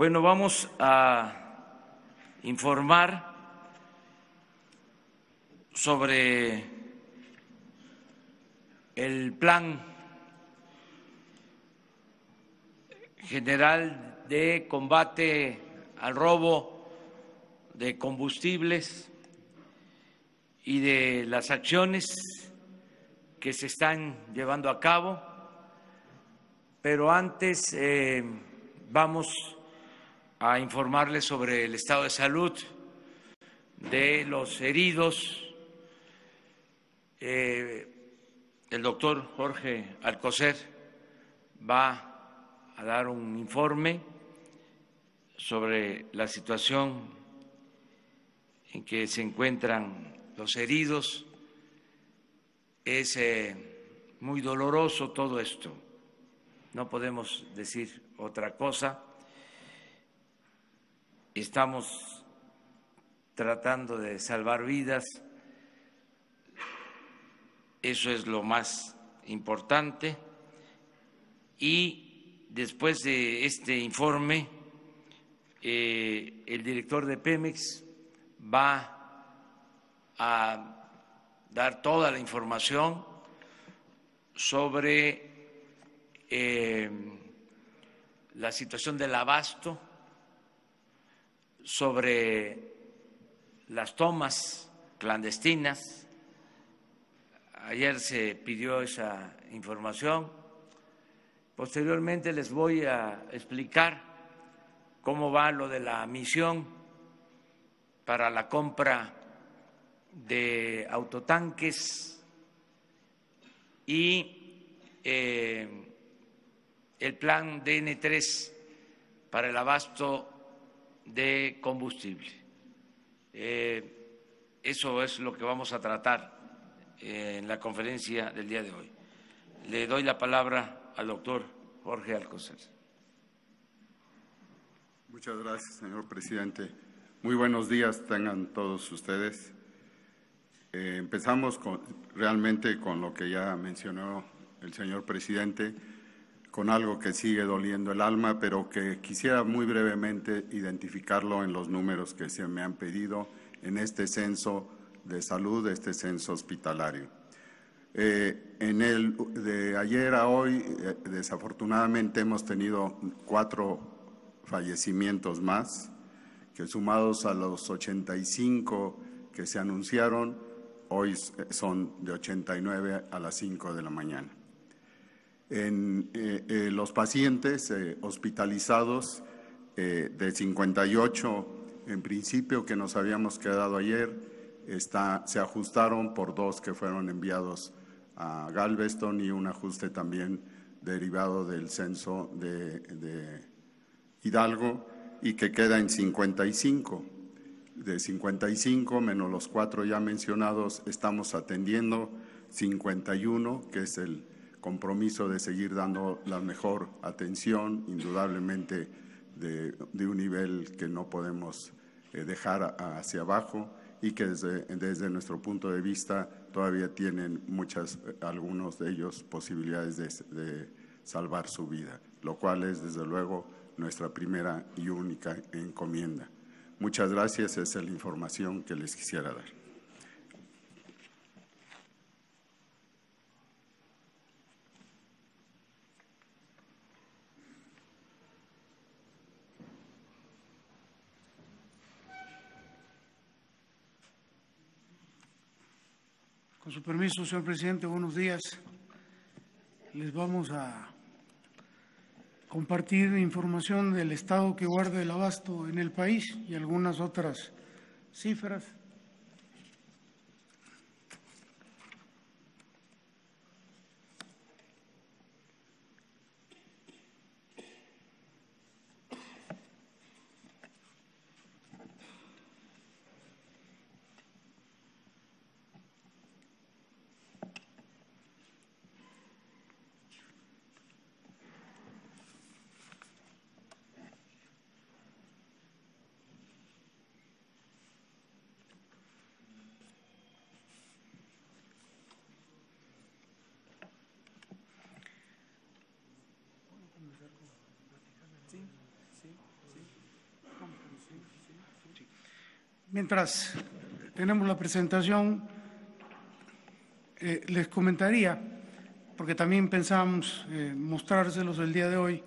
Bueno, vamos a informar sobre el Plan General de Combate al Robo de Combustibles y de las acciones que se están llevando a cabo, pero antes vamos a informarles sobre el estado de salud de los heridos. El doctor Jorge Alcocer va a dar un informe sobre la situación en que se encuentran los heridos. Es muy doloroso todo esto, no podemos decir otra cosa. Estamos tratando de salvar vidas, eso es lo más importante. Y después de este informe, el director de Pemex va a dar toda la información sobre la situación del abasto, sobre las tomas clandestinas. Ayer se pidió esa información. Posteriormente les voy a explicar cómo va lo de la misión para la compra de autotanques y el plan DN3 para el abasto de combustible. Eso es lo que vamos a tratar en la conferencia del día de hoy. Le doy la palabra al doctor Jorge Alcocer. Muchas gracias, señor presidente. Muy buenos días tengan todos ustedes. Empezamos realmente con lo que ya mencionó el señor presidente, con algo que sigue doliendo el alma, pero que quisiera muy brevemente identificarlo en los números que se me han pedido en este censo de salud, este censo hospitalario. En el de ayer a hoy, desafortunadamente hemos tenido 4 fallecimientos más, que sumados a los 85 que se anunciaron, hoy son de 89 a las 5 de la mañana. En los pacientes hospitalizados de 58, en principio que nos habíamos quedado ayer, se ajustaron por 2 que fueron enviados a Galveston y un ajuste también derivado del censo de Hidalgo y que queda en 55. De 55 menos los 4 ya mencionados, estamos atendiendo 51, que es el compromiso de seguir dando la mejor atención, indudablemente de un nivel que no podemos dejar hacia abajo y que desde nuestro punto de vista todavía tienen algunos de ellos posibilidades de salvar su vida, lo cual es desde luego nuestra primera y única encomienda. Muchas gracias, esa es la información que les quisiera dar. Con su permiso, señor presidente, buenos días. Les vamos a compartir información del estado que guarda el abasto en el país y algunas otras cifras. Mientras tenemos la presentación, les comentaría, porque también pensábamos mostrárselos el día de hoy,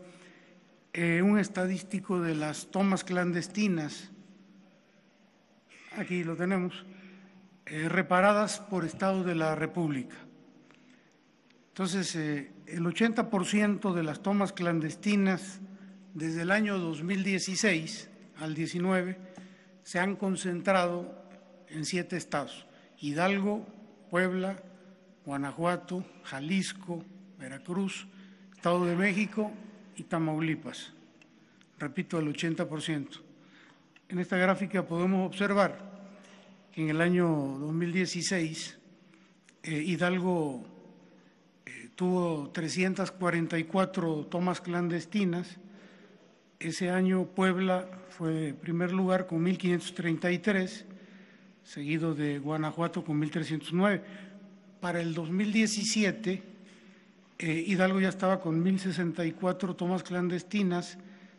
un estadístico de las tomas clandestinas, aquí lo tenemos, reparadas por Estado de la República. Entonces, el 80% de las tomas clandestinas desde el año 2016 al 19 se han concentrado en 7 estados: Hidalgo, Puebla, Guanajuato, Jalisco, Veracruz, Estado de México y Tamaulipas. Repito, el 80%. En esta gráfica podemos observar que en el año 2016 Hidalgo tuvo 344 tomas clandestinas. Ese año Puebla fue primer lugar con 1.533, seguido de Guanajuato con 1.309. Para el 2017, Hidalgo ya estaba con 1.064 tomas clandestinas,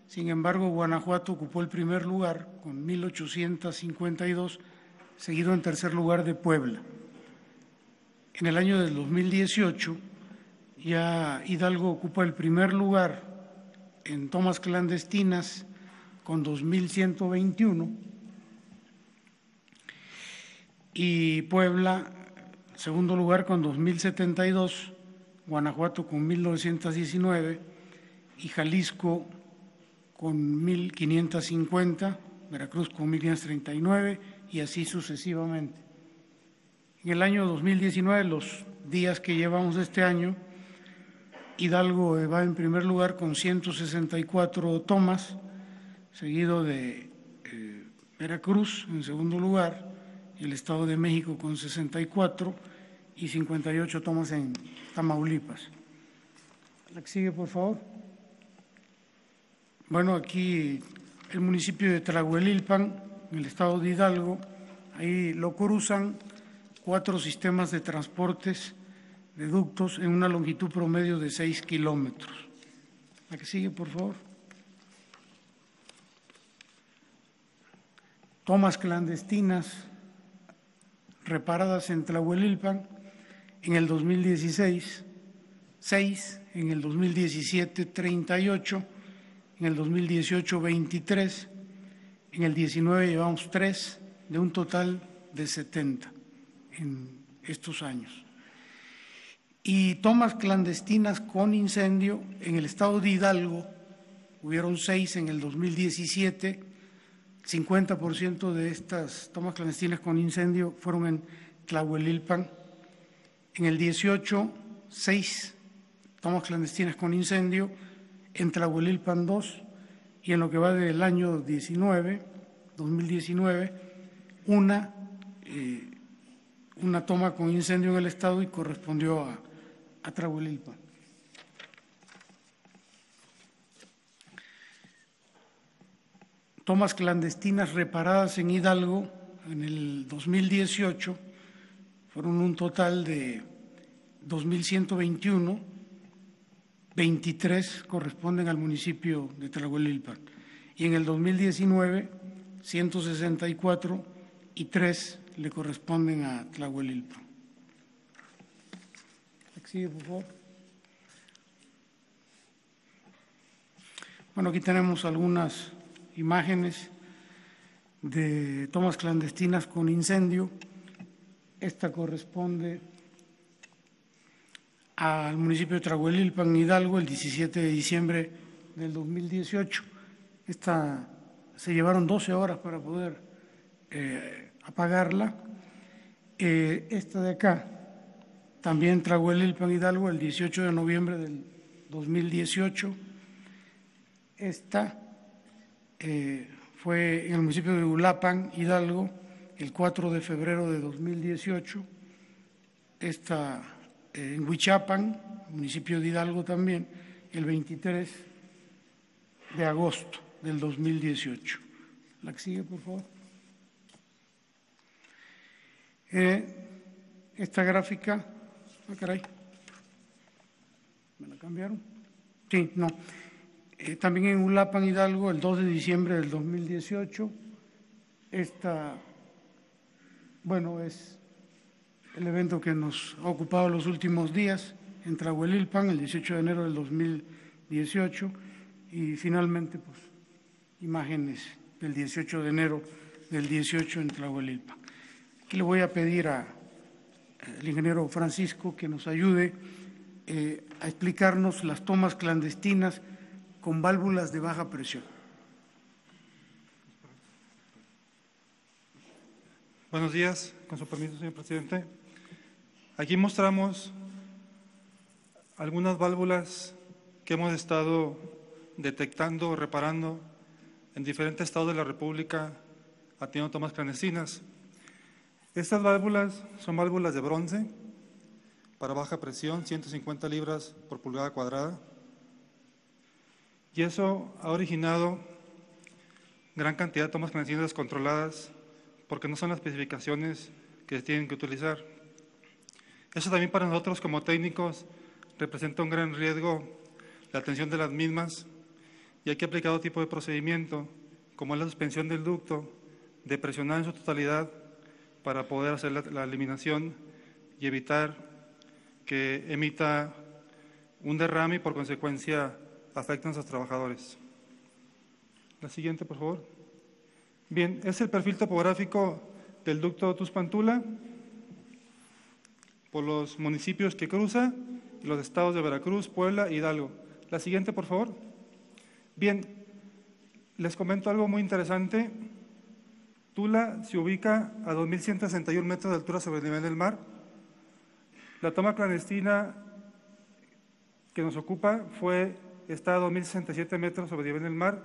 sin embargo Guanajuato ocupó el primer lugar con 1.852, seguido en tercer lugar de Puebla. En el año del 2018, ya Hidalgo ocupa el primer lugar en tomas clandestinas con 2.121 y Puebla, segundo lugar con 2.072, Guanajuato con 1.919 y Jalisco con 1.550, Veracruz con 1.539 y así sucesivamente. En el año 2019, los días que llevamos de este año, Hidalgo va en primer lugar con 164 tomas, seguido de Veracruz en segundo lugar, y el Estado de México con 64 y 58 tomas en Tamaulipas. La que sigue, por favor. Bueno, aquí el municipio de Tlahuelilpan, en el Estado de Hidalgo, ahí lo cruzan 4 sistemas de transportes de ductos en una longitud promedio de 6 kilómetros. La que sigue, por favor. Tomas clandestinas reparadas en Tlahuelilpan en el 2016, 6, en el 2017, 38, en el 2018, 23, en el 19 llevamos 3, de un total de 70 en estos años. Y tomas clandestinas con incendio en el estado de Hidalgo, hubieron 6 en el 2017, 50% de estas tomas clandestinas con incendio fueron en Tlahuelilpan. En el 18, 6 tomas clandestinas con incendio, en Tlahuelilpan 2, y en lo que va del año 2019, una toma con incendio en el estado y correspondió a Tlahuelilpan. Tomas clandestinas reparadas en Hidalgo en el 2018 fueron un total de 2.121, 23 corresponden al municipio de Tlahuelilpan, y en el 2019 164 y 3 le corresponden a Tlahuelilpan. Sigue, por favor. Bueno, aquí tenemos algunas imágenes de tomas clandestinas con incendio. Esta corresponde al municipio de Tlahuelilpan, Hidalgo, el 17 de diciembre del 2018. Esta se llevaron 12 horas para poder apagarla. Esta de acá, también Tlahuelilpan, Hidalgo, el 18 de noviembre del 2018. Esta fue en el municipio de Uruapan, Hidalgo, el 4 de febrero de 2018. Esta en Huichapan, municipio de Hidalgo también, el 23 de agosto del 2018. La que sigue, por favor. Esta gráfica, caray, ¿me la cambiaron? Sí, no. También en Uruapan, Hidalgo, el 2 de diciembre del 2018. Esta bueno, es el evento que nos ha ocupado los últimos días en Tlahuelilpan, el 18 de enero del 2018, y finalmente, pues, imágenes del 18 de enero del 18 en Tlahuelilpan. Aquí le voy a pedir al ingeniero Francisco que nos ayude a explicarnos las tomas clandestinas con válvulas de baja presión. Buenos días, con su permiso, señor presidente. Aquí mostramos algunas válvulas que hemos estado detectando, reparando en diferentes estados de la República, haciendo tomas clandestinas. Estas válvulas son válvulas de bronce para baja presión, 150 libras por pulgada cuadrada. Y eso ha originado gran cantidad de tomas clandestinas descontroladas porque no son las especificaciones que se tienen que utilizar. Eso también para nosotros como técnicos representa un gran riesgo la atención de las mismas y hay que aplicar otro tipo de procedimiento, como es la suspensión del ducto, de presionar en su totalidad para poder hacer la eliminación y evitar que emita un derrame y por consecuencia afecten a nuestros trabajadores. La siguiente, por favor. Bien, es el perfil topográfico del ducto Tuxpan-Tula por los municipios que cruza y los estados de Veracruz, Puebla e Hidalgo. La siguiente, por favor. Bien, les comento algo muy interesante. Tula se ubica a 2.161 metros de altura sobre el nivel del mar. La toma clandestina que nos ocupa está a 2.067 metros sobre el nivel del mar.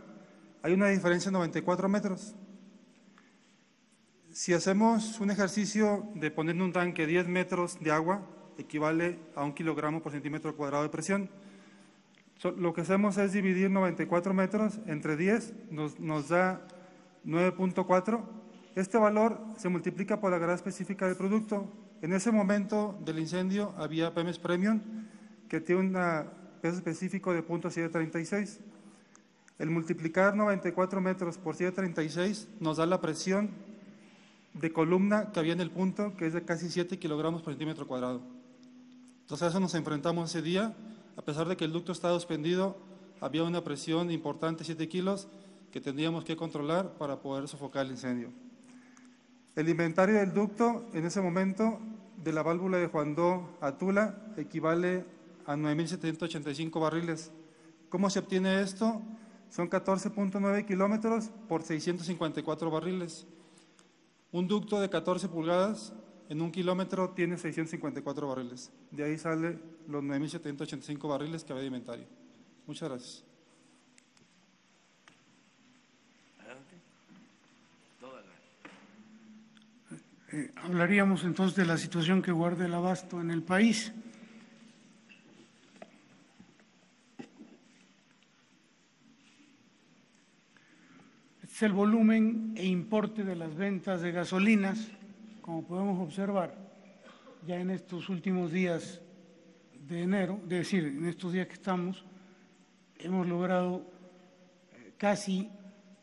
Hay una diferencia de 94 metros. Si hacemos un ejercicio de poner en un tanque 10 metros de agua, equivale a 1 kilogramo por centímetro cuadrado de presión. Lo que hacemos es dividir 94 metros entre 10, nos da 9.4. Este valor se multiplica por la grada específica del producto. En ese momento del incendio había Pemex Premium, que tiene un peso específico de 0.736. El multiplicar 94 metros por 736 nos da la presión de columna que había en el punto, que es de casi 7 kilogramos por centímetro cuadrado. Entonces a eso nos enfrentamos ese día. A pesar de que el ducto estaba suspendido, había una presión importante, 7 kilos, que tendríamos que controlar para poder sofocar el incendio. El inventario del ducto en ese momento de la válvula de Juandó a Tula equivale a 9.785 barriles. ¿Cómo se obtiene esto? Son 14.9 kilómetros por 654 barriles. Un ducto de 14 pulgadas en 1 kilómetro tiene 654 barriles. De ahí sale los 9.785 barriles que había de inventario. Muchas gracias. Hablaríamos entonces de la situación que guarda el abasto en el país. Este es el volumen e importe de las ventas de gasolinas, como podemos observar, ya en estos últimos días de enero, es decir, en estos días que estamos, hemos logrado casi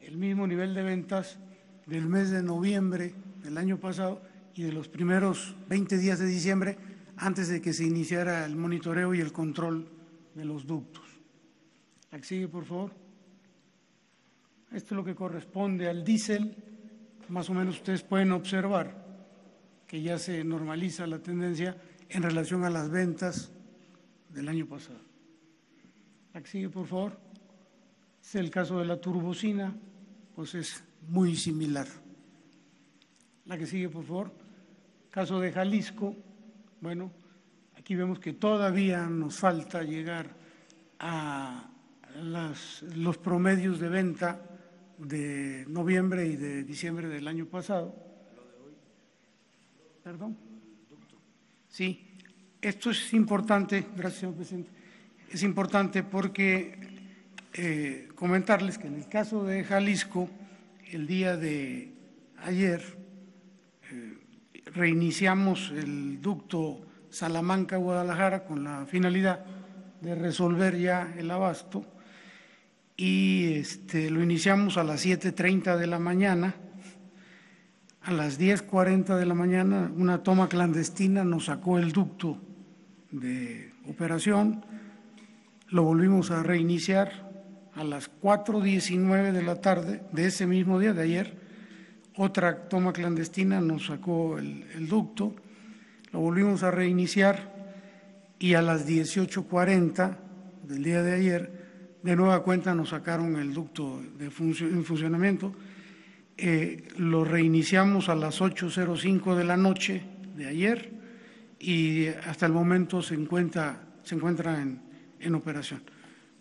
el mismo nivel de ventas del mes de noviembre del año pasado y de los primeros 20 días de diciembre antes de que se iniciara el monitoreo y el control de los ductos. La que sigue, por favor. Esto es lo que corresponde al diésel. Más o menos ustedes pueden observar que ya se normaliza la tendencia en relación a las ventas del año pasado. La que sigue, por favor. Es el caso de la turbocina, pues es muy similar. La que sigue, por favor. Caso de Jalisco, bueno, aquí vemos que todavía nos falta llegar a los promedios de venta de noviembre y de diciembre del año pasado. ¿Perdón? Sí, esto es importante, gracias, señor presidente. Es importante porque comentarles que en el caso de Jalisco, el día de ayer reiniciamos el ducto Salamanca-Guadalajara con la finalidad de resolver ya el abasto y lo iniciamos a las 7:30 de la mañana. a las 10:40 de la mañana, una toma clandestina nos sacó el ducto de operación, lo volvimos a reiniciar a las 4:19 de la tarde de ese mismo día, de ayer. Otra toma clandestina nos sacó el ducto, lo volvimos a reiniciar y a las 18:40 del día de ayer, de nueva cuenta nos sacaron el ducto en funcionamiento. Lo reiniciamos a las 8:05 de la noche de ayer y hasta el momento se encuentra en operación.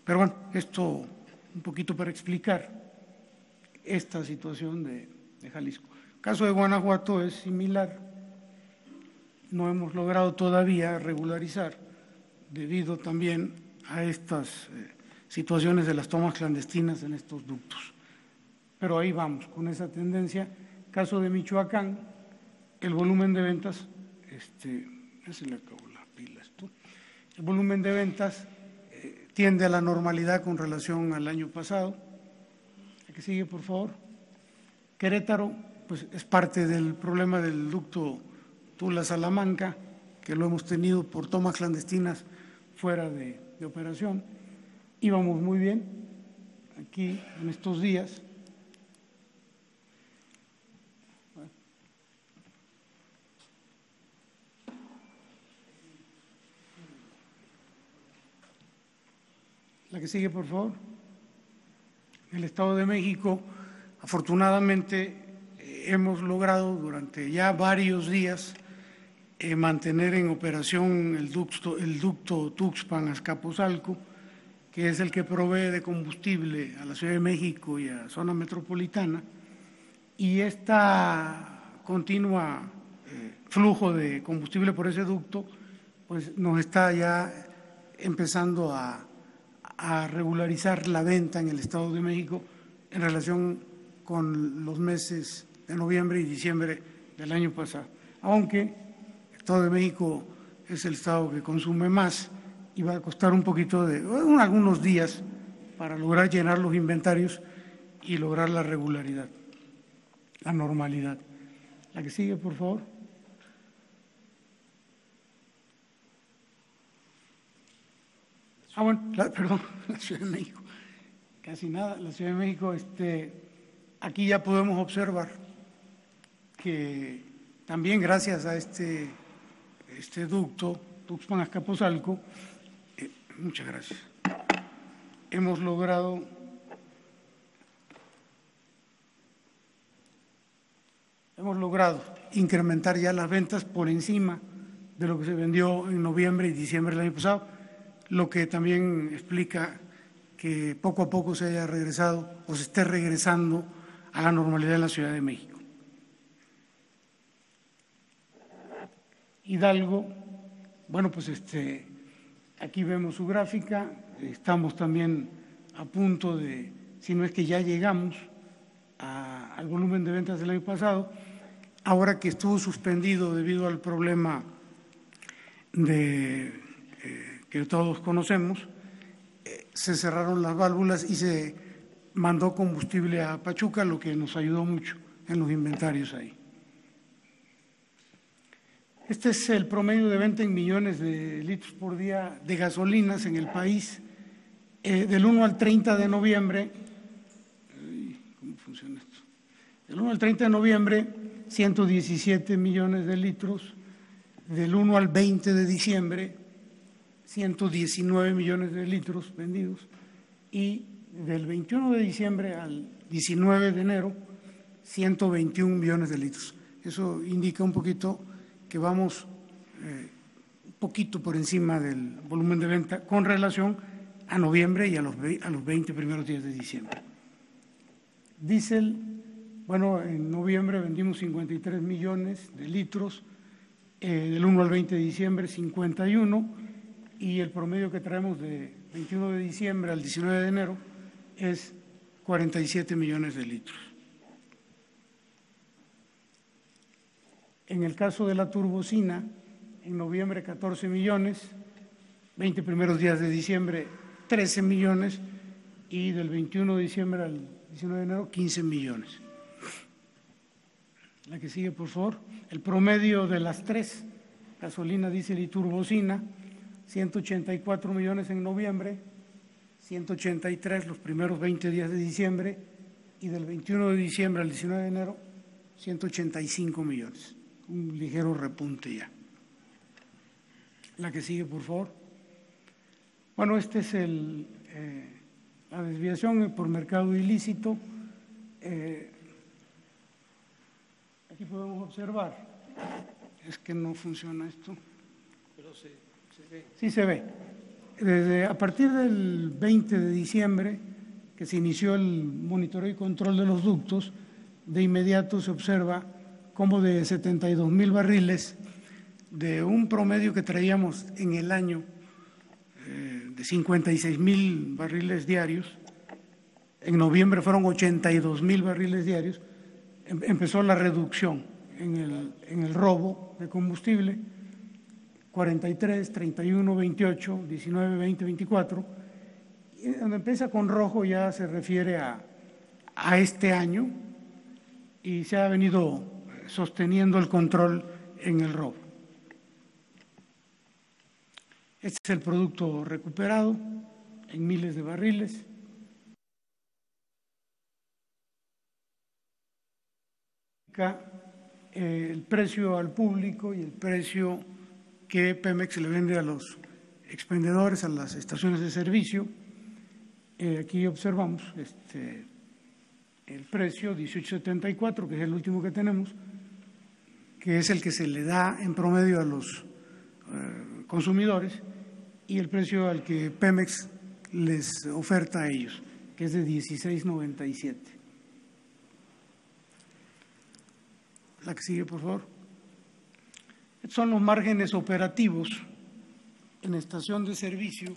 Pero bueno, esto un poquito para explicar esta situación de Jalisco. El caso de Guanajuato es similar. No hemos logrado todavía regularizar debido también a estas situaciones de las tomas clandestinas en estos ductos. Pero ahí vamos, con esa tendencia. Caso de Michoacán, el volumen de ventas, ya se le acabó la pila esto, el volumen de ventas tiende a la normalidad con relación al año pasado. ¿La que sigue, por favor? Querétaro, pues es parte del problema del ducto Tula-Salamanca, que lo hemos tenido por tomas clandestinas fuera de operación. Íbamos muy bien aquí en estos días. La que sigue, por favor. En el Estado de México, afortunadamente, hemos logrado durante ya varios días mantener en operación el ducto Tuxpan-Azcapotzalco, que es el que provee de combustible a la Ciudad de México y a zona metropolitana, y esta continua flujo de combustible por ese ducto, pues nos está ya empezando a regularizar la venta en el Estado de México en relación con los meses de noviembre y diciembre del año pasado, aunque el Estado de México es el estado que consume más y va a costar un poquito algunos días para lograr llenar los inventarios y lograr la regularidad, la normalidad. La que sigue, por favor. Perdón, la Ciudad de México, casi nada. La Ciudad de México, aquí ya podemos observar que también gracias a este ducto, Tuxpan-Azcapotzalco, muchas gracias, hemos logrado incrementar ya las ventas por encima de lo que se vendió en noviembre y diciembre del año pasado, lo que también explica que poco a poco se haya regresado o se esté regresando a la normalidad en la Ciudad de México. Hidalgo, bueno, pues aquí vemos su gráfica, estamos también a punto de, si no es que ya llegamos al volumen de ventas del año pasado, ahora que estuvo suspendido debido al problema que todos conocemos, se cerraron las válvulas y se mandó combustible a Pachuca, lo que nos ayudó mucho en los inventarios ahí. Este es el promedio de venta en millones de litros por día de gasolinas en el país. Del 1 al 30 de noviembre, ¿cómo funciona esto? Del 1 al 30 de noviembre, 117 millones de litros. Del 1 al 20 de diciembre, 119 millones de litros vendidos. Y del 21 de diciembre al 19 de enero, 121 millones de litros. Eso indica un poquito que vamos un poquito por encima del volumen de venta con relación a noviembre y a los 20 primeros días de diciembre. Diésel, bueno, en noviembre vendimos 53 millones de litros, del 1 al 20 de diciembre 51, y el promedio que traemos de 21 de diciembre al 19 de enero es 47 millones de litros. En el caso de la turbocina, en noviembre 14 millones, 20 primeros días de diciembre 13 millones y del 21 de diciembre al 19 de enero 15 millones. La que sigue, por favor. El promedio de las tres, gasolina, diésel y turbocina, 184 millones en noviembre, 183 los primeros 20 días de diciembre y del 21 de diciembre al 19 de enero, 185 millones. Un ligero repunte ya. La que sigue, por favor. Bueno, este es la desviación por mercado ilícito. Aquí podemos observar, es que no funciona esto. Pero se ve. Sí se ve. A partir del 20 de diciembre, que se inició el monitoreo y control de los ductos, de inmediato se observa cómo de 72,000 barriles, de un promedio que traíamos en el año de 56,000 barriles diarios, en noviembre fueron 82,000 barriles diarios, empezó la reducción en el robo de combustible, 43, 31, 28, 19, 20, 24. Y donde empieza con rojo ya se refiere a este año y se ha venido sosteniendo el control en el robo. Este es el producto recuperado en miles de barriles. El precio al público y el precio que Pemex le vende a los expendedores, a las estaciones de servicio. Aquí observamos el precio 18.74, que es el último que tenemos, que es el que se le da en promedio a los consumidores, y el precio al que Pemex les oferta a ellos, que es de 16.97. La que sigue, por favor. Estos son los márgenes operativos en estación de servicio,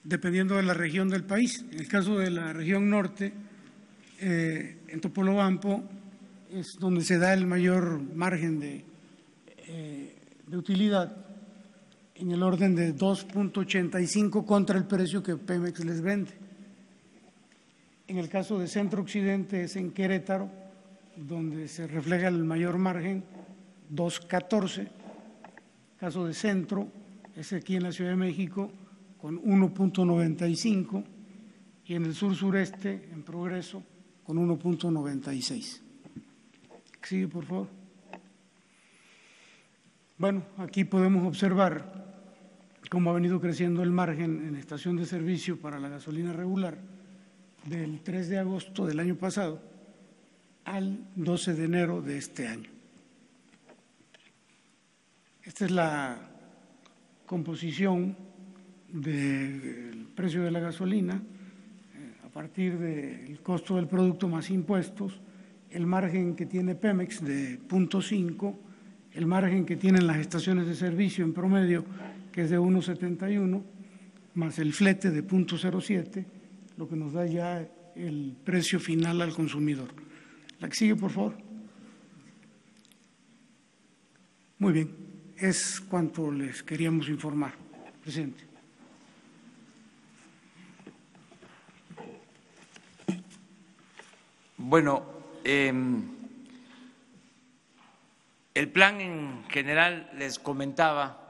dependiendo de la región del país. En el caso de la región norte, en Topolobampo, es donde se da el mayor margen de utilidad, en el orden de 2.85 contra el precio que Pemex les vende. En el caso de Centro Occidente es en Querétaro, donde se refleja el mayor margen, 2.14. Caso de Centro es aquí en la Ciudad de México con 1.95 y en el sur-sureste, en Progreso, con 1.96. Sigue, por favor. Bueno, aquí podemos observar cómo ha venido creciendo el margen en estación de servicio para la gasolina regular del 3 de agosto del año pasado al 12 de enero de este año. Esta es la composición del precio de la gasolina a partir del costo del producto más impuestos, el margen que tiene Pemex de 0.5, el margen que tienen las estaciones de servicio en promedio, que es de 1.71, más el flete de 0.07, lo que nos da ya el precio final al consumidor. La que sigue, por favor. Muy bien, es cuanto les queríamos informar, presidente. Bueno, el plan en general, les comentaba,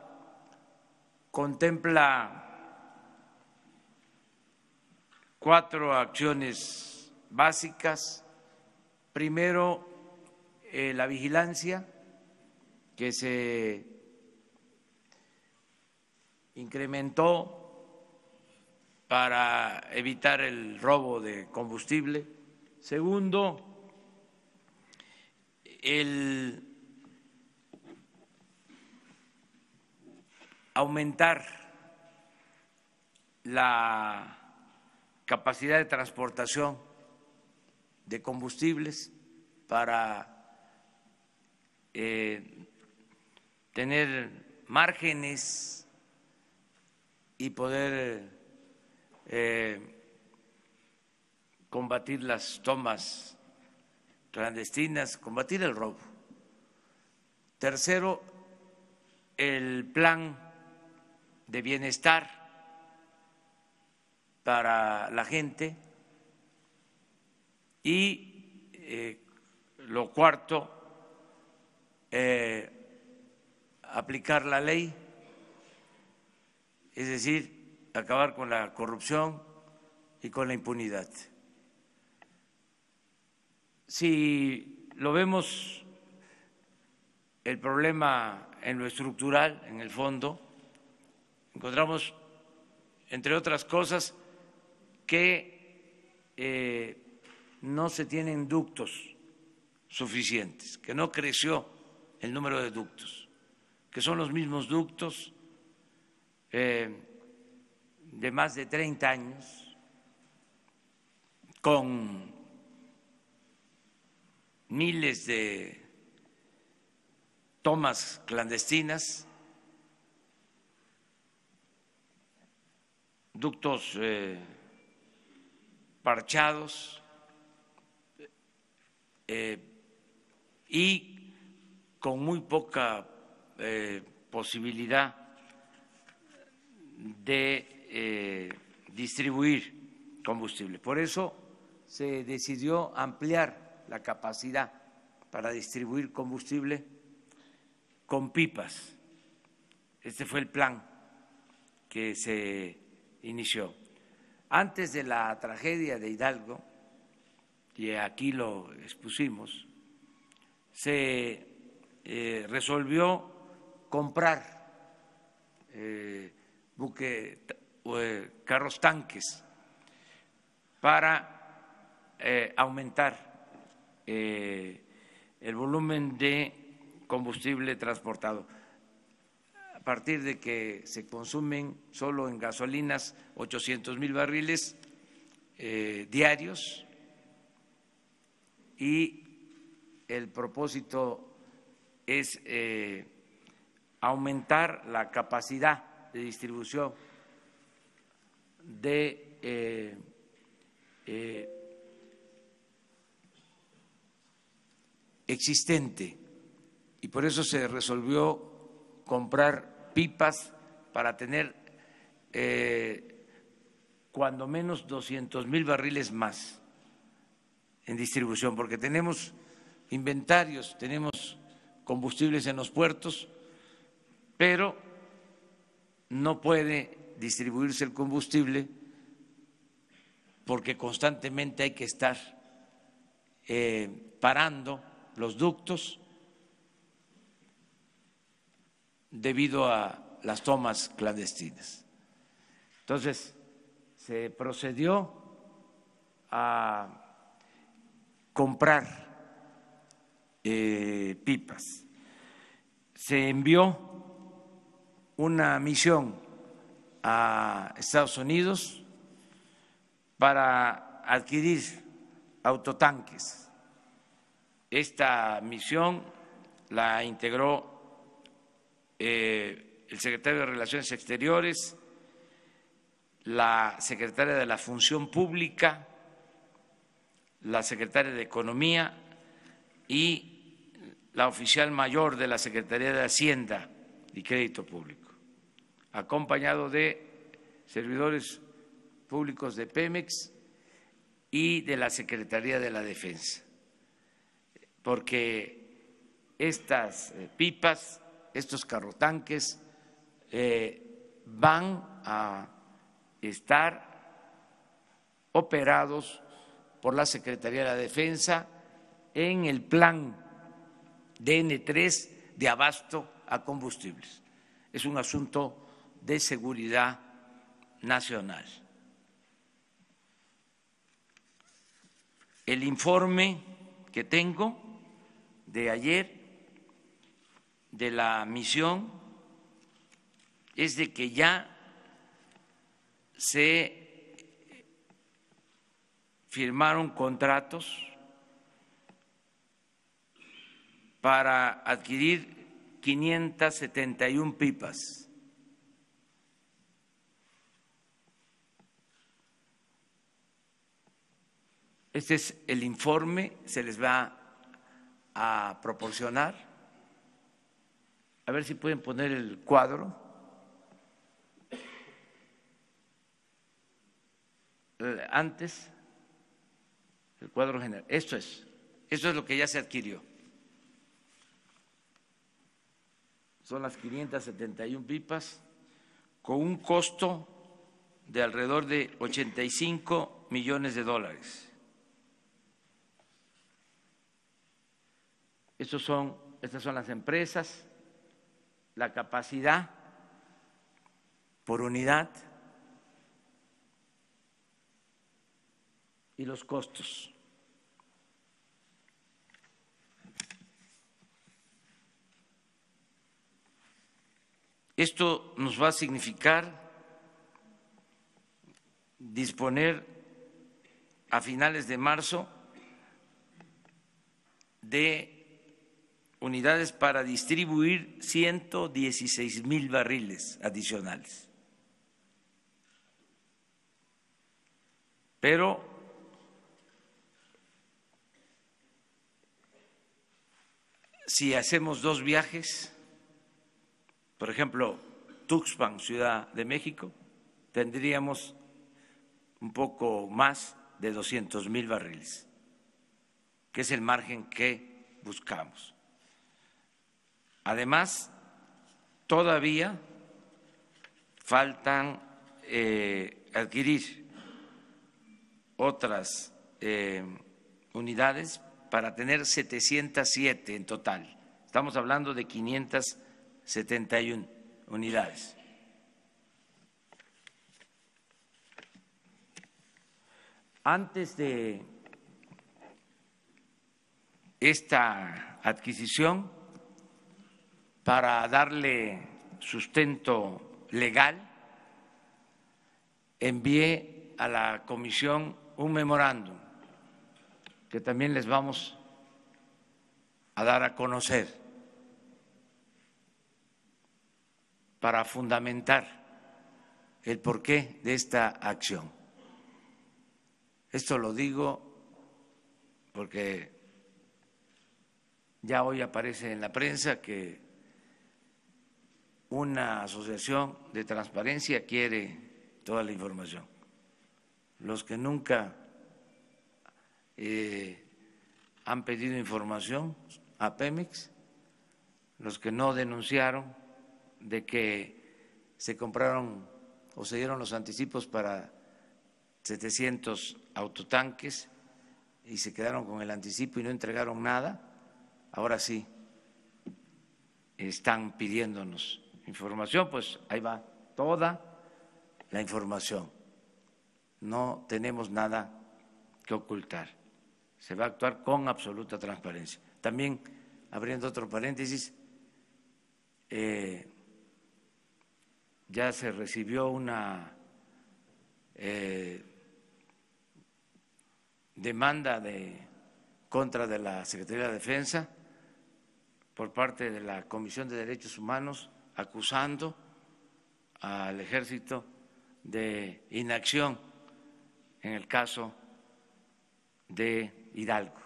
contempla 4 acciones básicas. Primero, la vigilancia, que se incrementó para evitar el robo de combustible. Segundo, el aumentar la capacidad de transportación de combustibles para tener márgenes y poder combatir las tomas clandestinas, combatir el robo. Tercero, el plan de bienestar para la gente y lo cuarto, aplicar la ley, es decir, acabar con la corrupción y con la impunidad. Si lo vemos el problema en lo estructural, en el fondo, encontramos, entre otras cosas, que no se tienen ductos suficientes, que no creció el número de ductos, que son los mismos ductos de más de 30 años, con miles de tomas clandestinas, ductos parchados y con muy poca posibilidad de distribuir combustible. Por eso se decidió ampliar la capacidad para distribuir combustible con pipas. Este fue el plan que se inició. Antes de la tragedia de Hidalgo, y aquí lo expusimos, se resolvió comprar carros tanques para aumentar el volumen de combustible transportado. A partir de que se consumen solo en gasolinas 800,000 barriles diarios, y el propósito es aumentar la capacidad de distribución de existente, y por eso se resolvió comprar pipas para tener cuando menos 200,000 barriles más en distribución, porque tenemos inventarios, tenemos combustibles en los puertos, pero no puede distribuirse el combustible porque constantemente hay que estar parando los ductos debido a las tomas clandestinas. Entonces, se procedió a comprar pipas. Se envió una misión a Estados Unidos para adquirir autotanques. Esta misión la integró el secretario de Relaciones Exteriores, la secretaria de la Función Pública, la secretaria de Economía y la oficial mayor de la Secretaría de Hacienda y Crédito Público, acompañado de servidores públicos de Pemex y de la Secretaría de la Defensa, porque estas pipas, estos carrotanques van a estar operados por la Secretaría de la Defensa en el plan DN3 de abasto a combustibles. Es un asunto de seguridad nacional. El informe que tengo de ayer de la misión es de que ya se firmaron contratos para adquirir 571 pipas. Este es el informe, se les va a proporcionar. A ver si pueden poner el cuadro. Antes, el cuadro general. Esto es Eso es lo que ya se adquirió. Son las 571 pipas con un costo de alrededor de 85 millones de dólares. Estas son las empresas, la capacidad por unidad y los costos. Esto nos va a significar disponer a finales de marzo de unidades para distribuir 116,000 barriles adicionales. Pero si hacemos 2 viajes, por ejemplo, Tuxpan, Ciudad de México, tendríamos un poco más de 200,000 barriles, que es el margen que buscamos. Además, todavía faltan adquirir otras unidades para tener 707 en total. Estamos hablando de 571 unidades. Antes de esta adquisición, para darle sustento legal, envié a la comisión un memorándum que también les vamos a dar a conocer para fundamentar el porqué de esta acción. Esto lo digo porque ya hoy aparece en la prensa que una asociación de transparencia quiere toda la información. Los que nunca han pedido información a Pemex, los que no denunciaron de que se compraron o se dieron los anticipos para 700 autotanques y se quedaron con el anticipo y no entregaron nada, ahora sí están pidiéndonos información, pues ahí va toda la información. No tenemos nada que ocultar. Se va a actuar con absoluta transparencia. También, abriendo otro paréntesis, ya se recibió una demanda contra de la Secretaría de Defensa por parte de la Comisión de Derechos Humanos, acusando al Ejército de inacción en el caso de Hidalgo,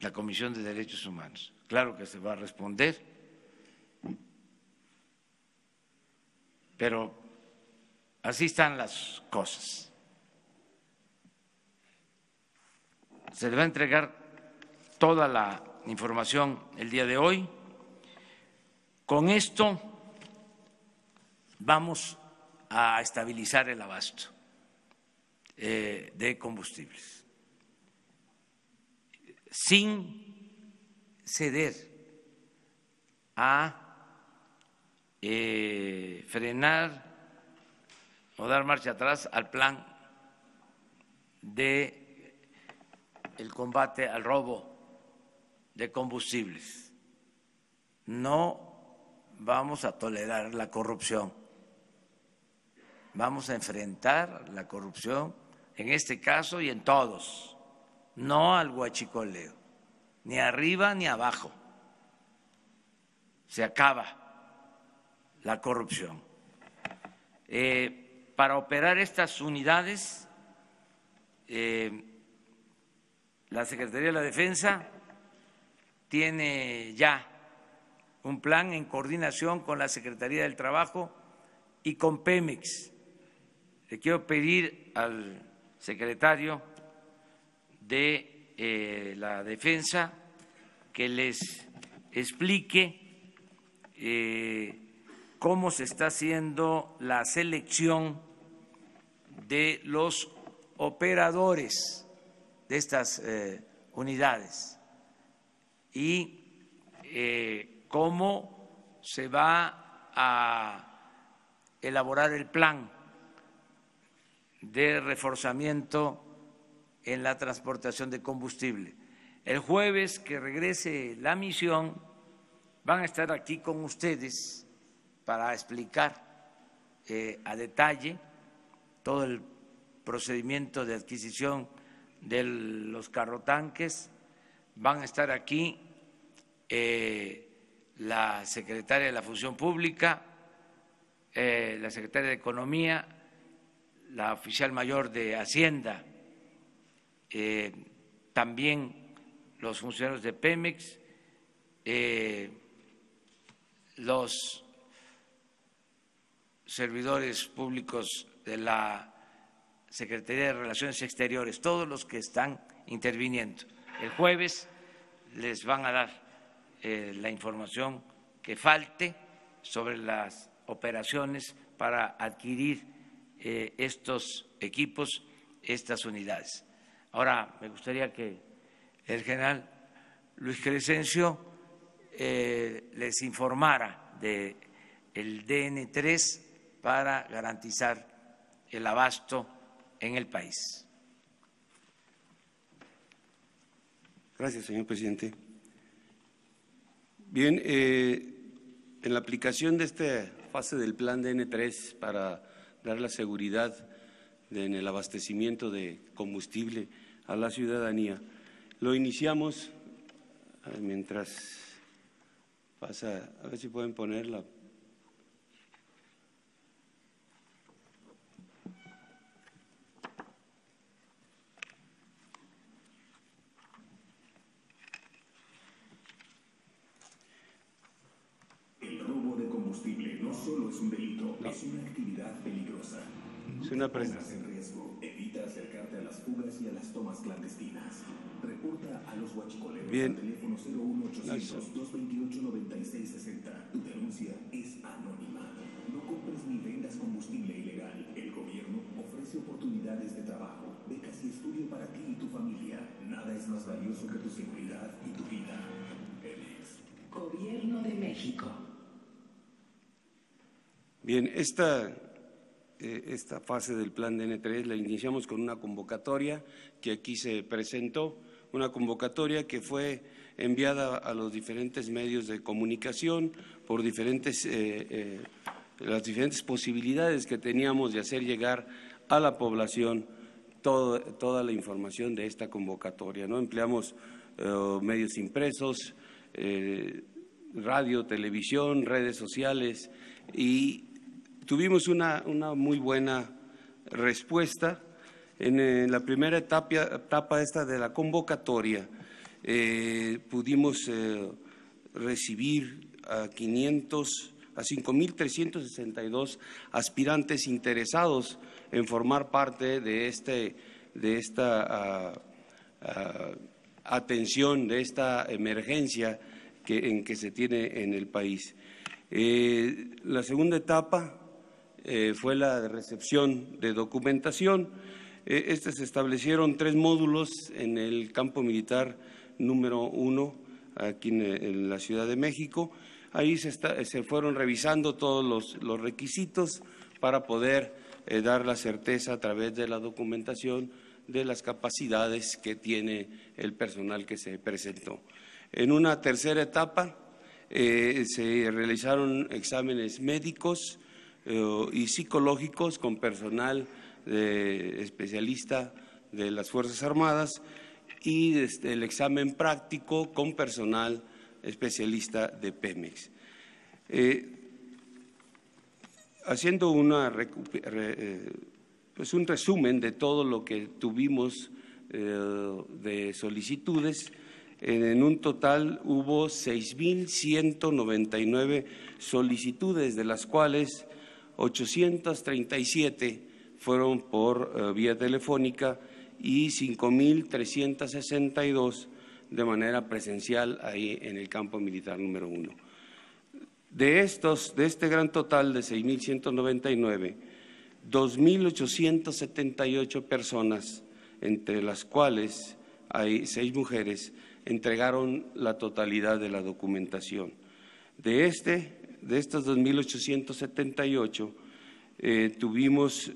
la Comisión de Derechos Humanos. Claro que se va a responder, pero así están las cosas. Se le va a entregar toda la información el día de hoy. Con esto vamos a estabilizar el abasto de combustibles sin ceder a frenar o dar marcha atrás al plan de el combate al robo de combustibles. No vamos a tolerar la corrupción, vamos a enfrentar la corrupción en este caso y en todos, no al huachicoleo, ni arriba ni abajo. Se acaba la corrupción. Para operar estas unidades, la Secretaría de la Defensa tiene ya un plan en coordinación con la Secretaría del Trabajo y con Pemex. Le quiero pedir al secretario de la defensa que les explique cómo se está haciendo la selección de los operadores de estas unidades y cómo se va a elaborar el plan de reforzamiento en la transportación de combustible. El jueves que regrese la misión van a estar aquí con ustedes para explicar a detalle todo el procedimiento de adquisición de los carrotanques. Van a estar aquí la secretaria de la Función Pública, la secretaria de Economía, la oficial mayor de Hacienda, también los funcionarios de Pemex, los servidores públicos de la Secretaría de Relaciones Exteriores, todos los que están interviniendo. El jueves les van a dar la información que falte sobre las operaciones para adquirir estos equipos, estas unidades. Ahora, me gustaría que el general Luis Crescencio les informara del DN3 para garantizar el abasto en el país. Gracias, señor presidente. Bien, en la aplicación de esta fase del plan DN3 para dar la seguridad en el abastecimiento de combustible a la ciudadanía, lo iniciamos mientras pasa, a ver si pueden ponerla. El robo de combustible no solo es un delito, es una actividad peligrosa. Es una presentación. En riesgo. Evita acercarte a las fugas y a las tomas clandestinas. Reporta a los huachicoleros al teléfono 01800-228-9660. Tu denuncia es anónima. No compres ni vendas combustible ilegal. El gobierno ofrece oportunidades de trabajo, becas y estudio para ti y tu familia. Nada es más valioso que tu seguridad y tu vida. Pemex. Gobierno de México. Bien, esta fase del plan DN3 la iniciamos con una convocatoria que aquí se presentó, una convocatoria que fue enviada a los diferentes medios de comunicación por las diferentes posibilidades que teníamos de hacer llegar a la población toda la información de esta convocatoria, ¿no? Empleamos medios impresos, radio, televisión, redes sociales y tuvimos una muy buena respuesta. En la primera etapa esta de la convocatoria pudimos recibir a 5.362 aspirantes interesados en formar parte de esta atención, de esta emergencia en que se tiene en el país. La segunda etapa fue la de recepción de documentación. Se establecieron 3 módulos en el campo militar número 1, aquí en la Ciudad de México. Ahí se fueron revisando todos los requisitos para poder dar la certeza a través de la documentación de las capacidades que tiene el personal que se presentó. En una tercera etapa se realizaron exámenes médicos y psicológicos con personal especialista de las Fuerzas Armadas y el examen práctico con personal especialista de Pemex. Haciendo un resumen de todo lo que tuvimos de solicitudes, en un total hubo 6.199 solicitudes, de las cuales 837 fueron por vía telefónica y 5.362 de manera presencial ahí en el campo militar número 1. De este gran total de 6.199, 2.878 personas, entre las cuales hay 6 mujeres, entregaron la totalidad de la documentación. De estos 2.878, tuvimos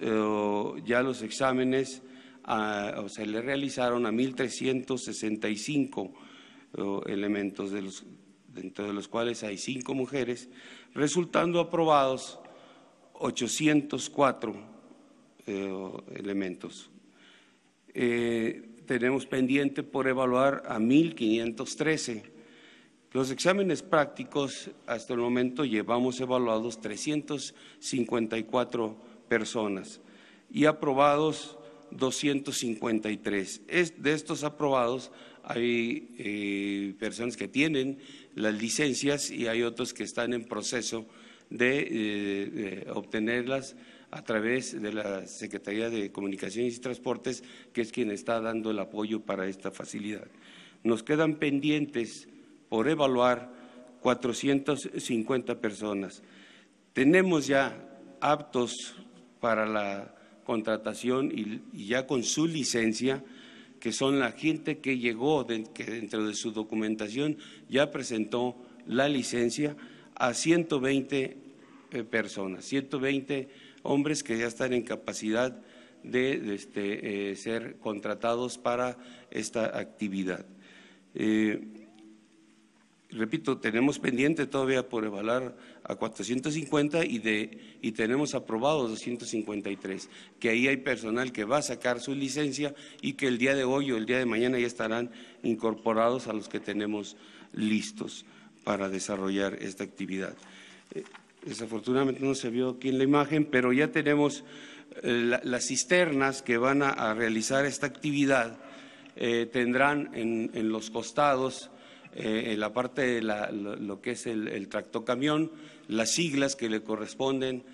ya los exámenes, se le realizaron a 1.365 elementos, dentro de los cuales hay 5 mujeres, resultando aprobados 804 elementos. Tenemos pendiente por evaluar a 1.513. Los exámenes prácticos, hasta el momento llevamos evaluados 354 personas y aprobados 253. De estos aprobados hay personas que tienen las licencias y hay otros que están en proceso de obtenerlas a través de la Secretaría de Comunicaciones y Transportes, que es quien está dando el apoyo para esta facilidad. Nos quedan pendientes por evaluar 450 personas. Tenemos ya aptos para la contratación y ya con su licencia, que son la gente que llegó, que dentro de su documentación ya presentó la licencia, a 120 personas, 120 hombres que ya están en capacidad de ser contratados para esta actividad. Repito, tenemos pendiente todavía por evaluar a 450 y tenemos aprobados 253, que ahí hay personal que va a sacar su licencia y que el día de hoy o el día de mañana ya estarán incorporados a los que tenemos listos para desarrollar esta actividad. Desafortunadamente no se vio aquí en la imagen, pero ya tenemos las cisternas que van a realizar esta actividad. Tendrán en los costados, en la parte de lo que es el tractocamión, las siglas que le corresponden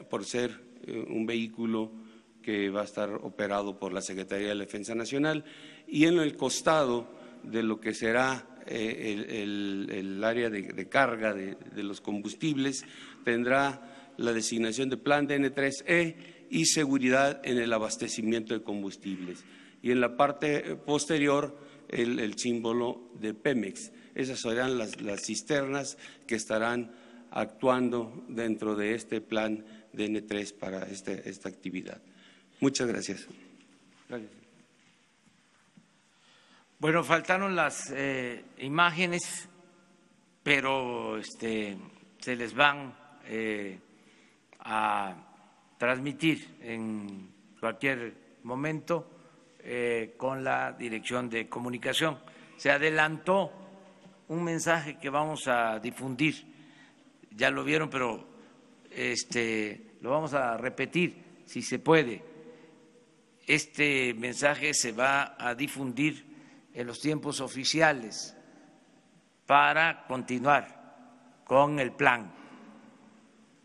por ser un vehículo que va a estar operado por la Secretaría de la Defensa Nacional, y en el costado de lo que será el área de carga de los combustibles tendrá la designación de plan DN3E y seguridad en el abastecimiento de combustibles. Y en la parte posterior el símbolo de Pemex. Esas serán las cisternas que estarán actuando dentro de este plan DN3 para esta actividad. Muchas gracias. Gracias. Bueno, faltaron las imágenes, pero se les van a transmitir en cualquier momento con la Dirección de Comunicación. Se adelantó un mensaje que vamos a difundir, ya lo vieron, pero lo vamos a repetir si se puede. Este mensaje se va a difundir en los tiempos oficiales para continuar con el plan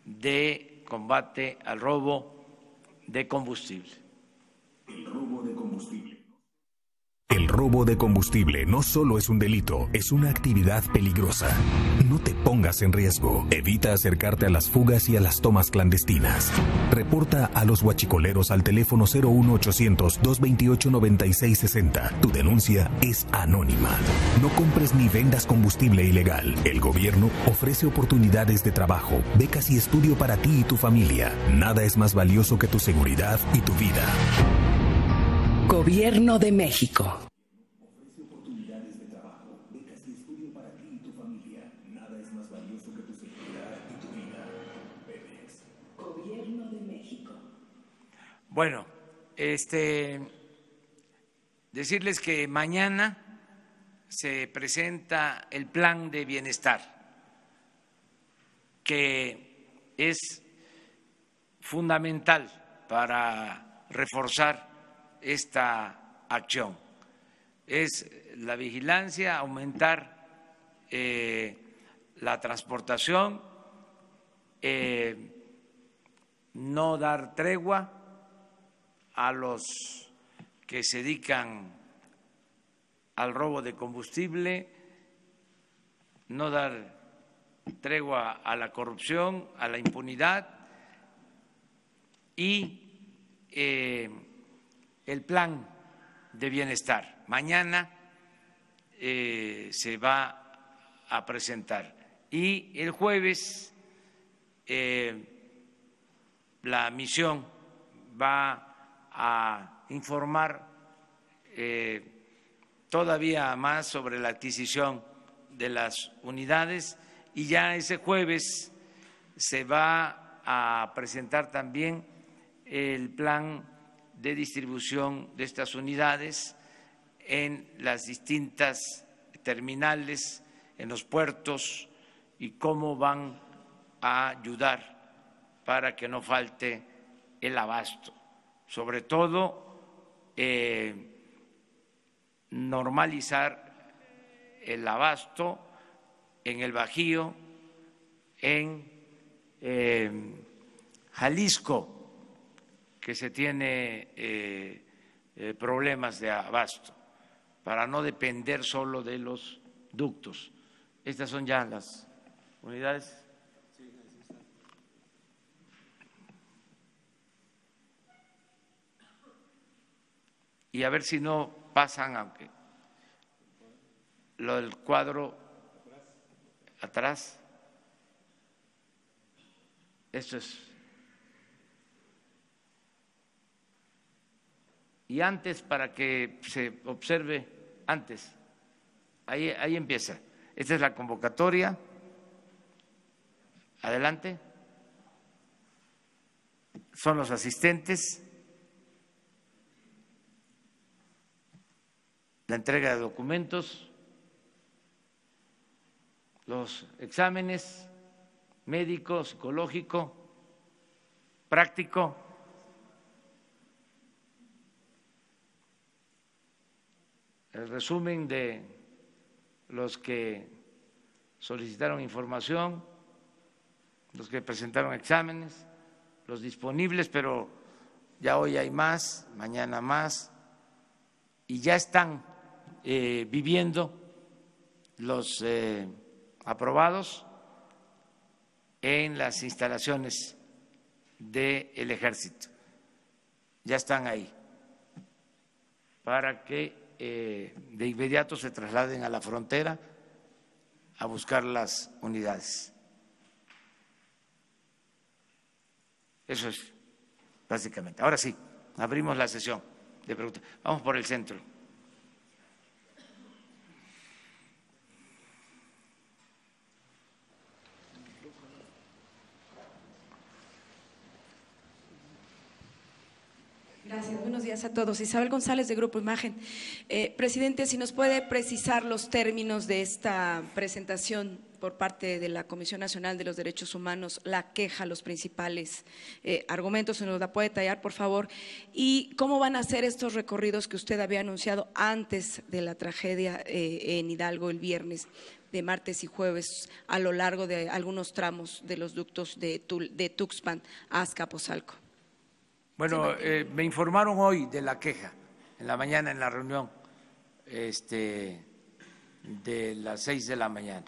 de combate al robo de combustible. El robo de combustible. El robo de combustible no solo es un delito, es una actividad peligrosa. No te pongas en riesgo. Evita acercarte a las fugas y a las tomas clandestinas. Reporta a los huachicoleros al teléfono 01800-228-9660. Tu denuncia es anónima. No compres ni vendas combustible ilegal. El gobierno ofrece oportunidades de trabajo, becas y estudio para ti y tu familia. Nada es más valioso que tu seguridad y tu vida. Gobierno de México. Ofrece oportunidades de trabajo, becas y estudio para ti y tu familia. Nada es más valioso que tu seguridad y tu vida. Pemex. Gobierno de México. Bueno, decirles que mañana se presenta el plan de bienestar, que es fundamental para reforzar esta acción. Es la vigilancia, aumentar la transportación, no dar tregua a los que se dedican al robo de combustible, no dar tregua a la corrupción, a la impunidad y el plan de bienestar. Mañana se va a presentar y el jueves la misión va a informar todavía más sobre la adquisición de las unidades y ya ese jueves se va a presentar también el plan de distribución de estas unidades en las distintas terminales, en los puertos y cómo van a ayudar para que no falte el abasto, sobre todo normalizar el abasto en el Bajío, en Jalisco, que se tiene problemas de abasto, para no depender solo de los ductos. Estas son ya las unidades. Y a ver si no pasan, aunque lo del cuadro atrás, esto es. Y antes, para que se observe antes, ahí empieza. Esta es la convocatoria. Adelante. Son los asistentes. La entrega de documentos, los exámenes médico, psicológico, práctico. El resumen de los que solicitaron información, los que presentaron exámenes, los disponibles, pero ya hoy hay más, mañana más, y ya están viviendo los aprobados en las instalaciones del Ejército. Ya están ahí para que de inmediato se trasladen a la frontera a buscar las unidades. Eso es básicamente. Ahora sí, abrimos la sesión de preguntas. Vamos por el centro. Gracias, buenos días a todos. Isabel González, de Grupo Imagen. Presidente, si nos puede precisar los términos de esta presentación por parte de la Comisión Nacional de los Derechos Humanos, la queja, los principales argumentos, ¿se nos la puede detallar, por favor? Y cómo van a ser estos recorridos que usted había anunciado antes de la tragedia en Hidalgo el viernes, de martes y jueves, a lo largo de algunos tramos de los ductos de Tuxpan a Azcapotzalco. Bueno, me informaron hoy de la queja, en la mañana en la reunión de las 6 de la mañana.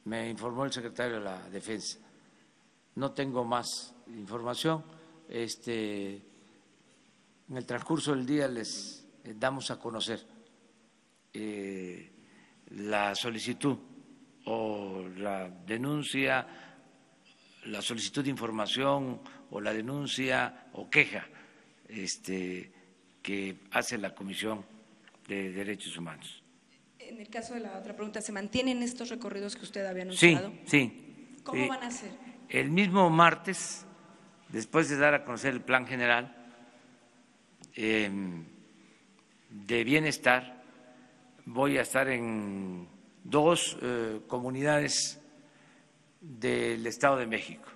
Me informó el secretario de la Defensa. No tengo más información. En el transcurso del día les damos a conocer la solicitud o la denuncia, la solicitud de información o la denuncia o queja que hace la Comisión de Derechos Humanos. En el caso de la otra pregunta, ¿se mantienen estos recorridos que usted había anunciado? Sí. ¿Cómo van a hacer? El mismo martes, después de dar a conocer el Plan General de Bienestar, voy a estar en 2 comunidades del Estado de México.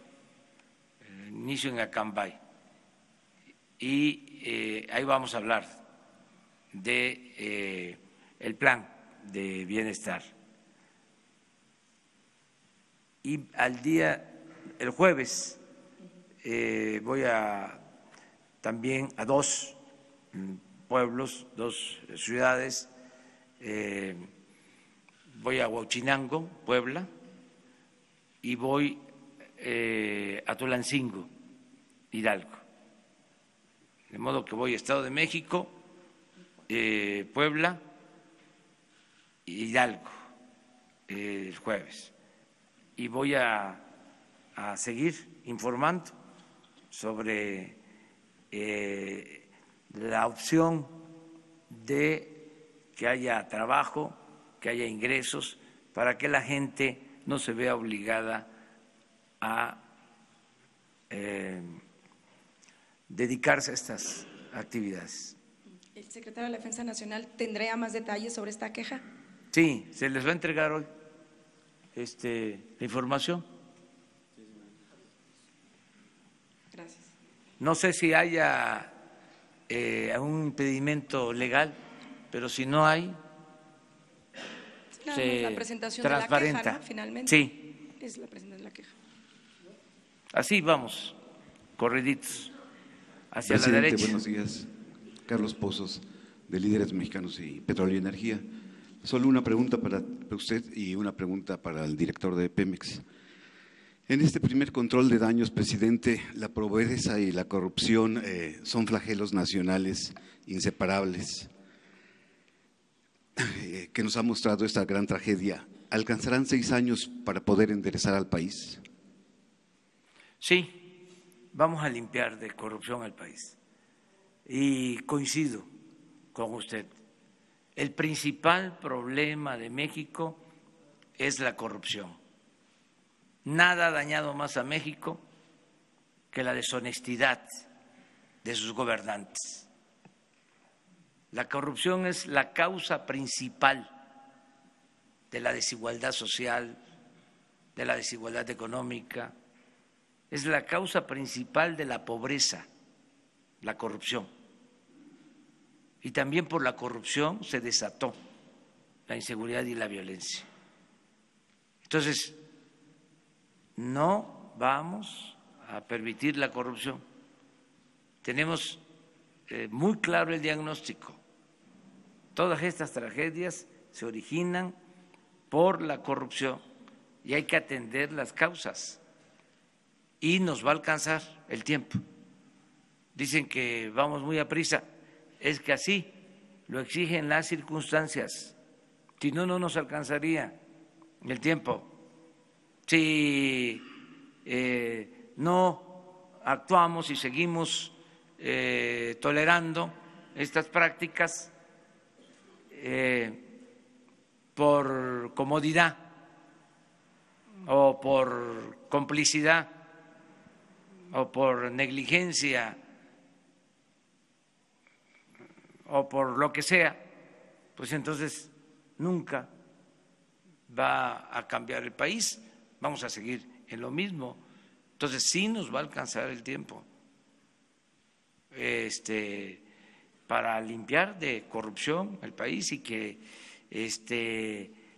Inicio en Acambay y ahí vamos a hablar de el plan de bienestar. Y el jueves voy también a 2 pueblos, 2 ciudades. Voy a Huachinango, Puebla, y voy a Tulancingo, Hidalgo. De modo que voy a Estado de México, Puebla e Hidalgo el jueves. Y voy a seguir informando sobre la opción de que haya trabajo, que haya ingresos, para que la gente no se vea obligada a dedicarse a estas actividades. ¿El secretario de la Defensa Nacional tendrá más detalles sobre esta queja? Sí, se les va a entregar hoy la información. Gracias. No sé si haya un impedimento legal, pero si no hay, se la presentación transparenta. De la queja, ¿no? Finalmente. Sí. Es la presentación de la queja. Así vamos, corriditos, hacia Presidente, la derecha. Buenos días. Carlos Pozos, de Líderes Mexicanos y Petróleo y Energía. Solo una pregunta para usted y una pregunta para el director de Pemex. En este primer control de daños, presidente, la pobreza y la corrupción son flagelos nacionales inseparables que nos ha mostrado esta gran tragedia. ¿Alcanzarán 6 años para poder enderezar al país? Sí, vamos a limpiar de corrupción al país. Y coincido con usted. El principal problema de México es la corrupción. Nada ha dañado más a México que la deshonestidad de sus gobernantes. La corrupción es la causa principal de la desigualdad social, de la desigualdad económica, es la causa principal de la pobreza, la corrupción. Y también por la corrupción se desató la inseguridad y la violencia. Entonces, no vamos a permitir la corrupción. Tenemos muy claro el diagnóstico. Todas estas tragedias se originan por la corrupción y hay que atender las causas. Y nos va a alcanzar el tiempo. Dicen que vamos muy aprisa. Es que así lo exigen las circunstancias. Si no, no nos alcanzaría el tiempo. Si no actuamos y seguimos tolerando estas prácticas por comodidad o por complicidad o por negligencia o por lo que sea, pues entonces nunca va a cambiar el país, vamos a seguir en lo mismo. Entonces sí nos va a alcanzar el tiempo para limpiar de corrupción el país y que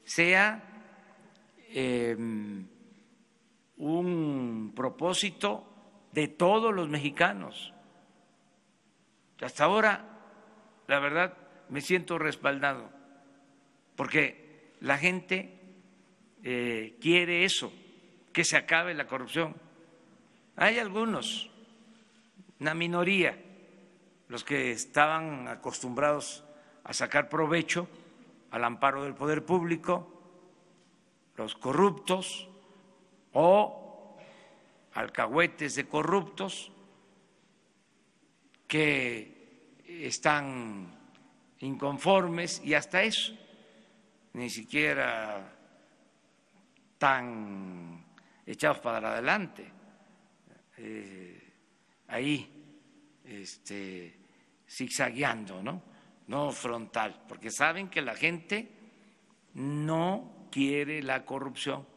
sea un propósito de todos los mexicanos. Hasta ahora, la verdad, me siento respaldado, porque la gente quiere eso, que se acabe la corrupción. Hay algunos, una minoría, los que estaban acostumbrados a sacar provecho al amparo del poder público, los corruptos o alcahuetes de corruptos que están inconformes y hasta eso, ni siquiera tan echados para adelante, ahí zigzagueando, no frontal, porque saben que la gente no quiere la corrupción.